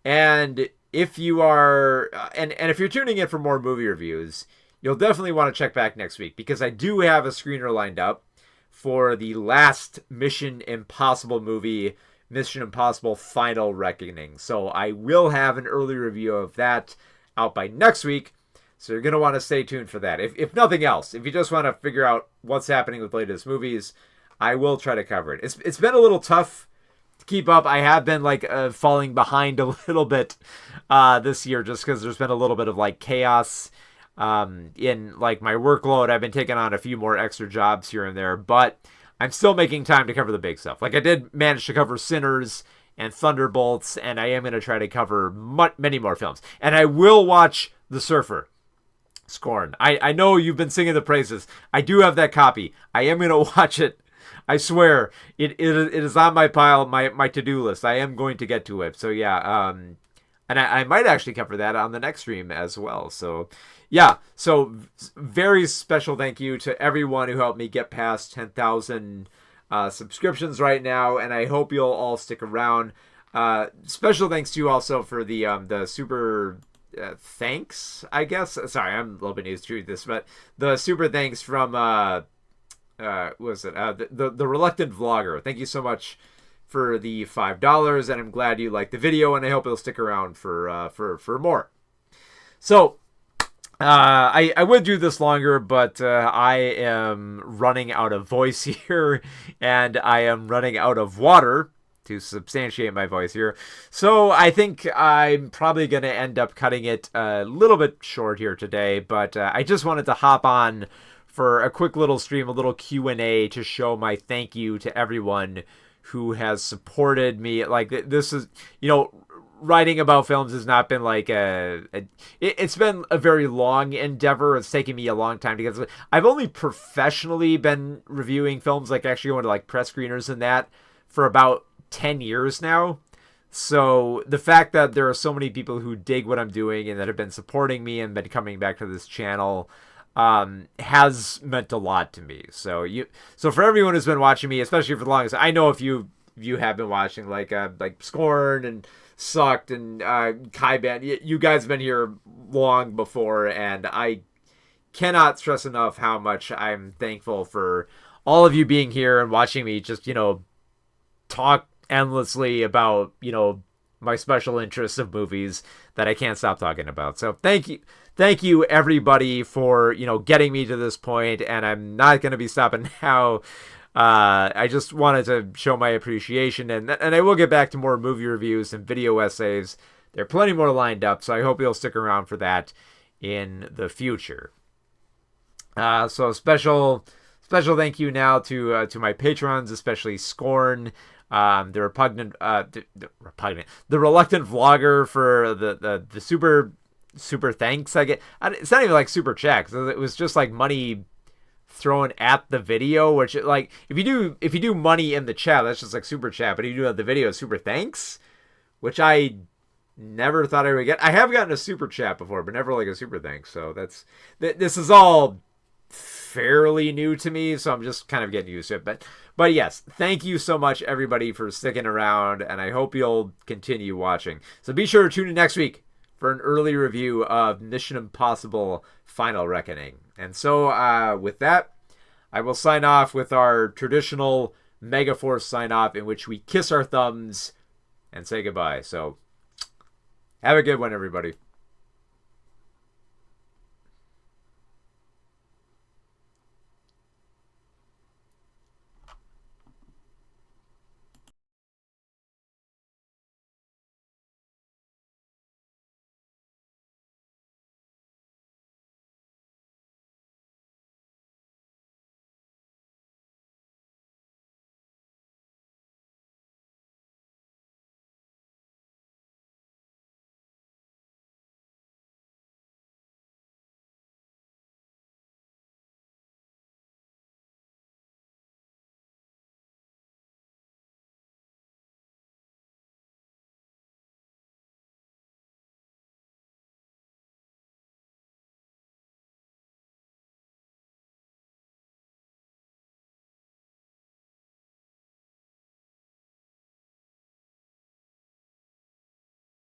And if you are, and if you're tuning in for more movie reviews, you'll definitely want to check back next week, because I do have a screener lined up for the last Mission Impossible movie, Mission Impossible Final Reckoning. So I will have an early review of that out by next week. So you're going to want to stay tuned for that. If nothing else, if you just want to figure out what's happening with latest movies, I will try to cover it. It's been a little tough to keep up. I have been like falling behind a little bit this year, just because there's been a little bit of like chaos in like my workload. I've been taking on a few more extra jobs here and there, but I'm still making time to cover the big stuff. Like I did manage to cover Sinners and Thunderbolts, and I am going to try to cover many more films. And I will watch The Surfer. Scorn. I know you've been singing the praises. I do have that copy. I am going to watch it. I swear. It is on my pile, my to-do list. I am going to get to it. So yeah, and I might actually cover that on the next stream as well. So yeah, so very special thank you to everyone who helped me get past 10,000 subscriptions right now, and I hope you'll all stick around. Special thanks to you also for the super thanks, I guess. Sorry, I'm a little bit new to this, but the super thanks from what was it? The Reluctant Vlogger. Thank you so much for the $5, and I'm glad you liked the video, and I hope it'll stick around for more. So I would do this longer, but I am running out of voice here, and I am running out of water. to substantiate my voice here. So I think I'm probably going to end up cutting it a little bit short here today, but I just wanted to hop on for a quick little stream, a little Q&A to show my thank you to everyone who has supported me. Like, this is, writing about films has not been like it's been a very long endeavor. It's taken me a long time to get. I've only professionally been reviewing films, like actually going to like press screeners and that, for about 10 years now. So the fact that there are so many people who dig what I'm doing and that have been supporting me and been coming back to this channel has meant a lot to me. So for everyone who's been watching me, especially for the longest, I know if you have been watching like Scorn and Sucked and Kai Band, you guys have been here long before, and I cannot stress enough how much I'm thankful for all of you being here and watching me just, talk endlessly about, my special interests of movies that I can't stop talking about. So thank you everybody for, getting me to this point, and I'm not going to be stopping now. I just wanted to show my appreciation, and I will get back to more movie reviews and video essays. There are plenty more lined up, so I hope you'll stick around for that in the future. So special thank you now to my patrons, especially Scorn, the reluctant vlogger for the super thanks I get. It's not even like super checks. It was just like money thrown at the video, which, like, if you do money in the chat, that's just like super chat, but if you do the video, super thanks, which I never thought I would get. I have gotten a super chat before, but never like a super thanks. So this is all fairly new to me, so I'm just kind of getting used to it. But yes, thank you so much everybody for sticking around, and I hope you'll continue watching. So be sure to tune in next week for an early review of Mission Impossible Final Reckoning. And so with that, I will sign off with our traditional Megaforce sign off, in which we kiss our thumbs and say goodbye. So have a good one, everybody.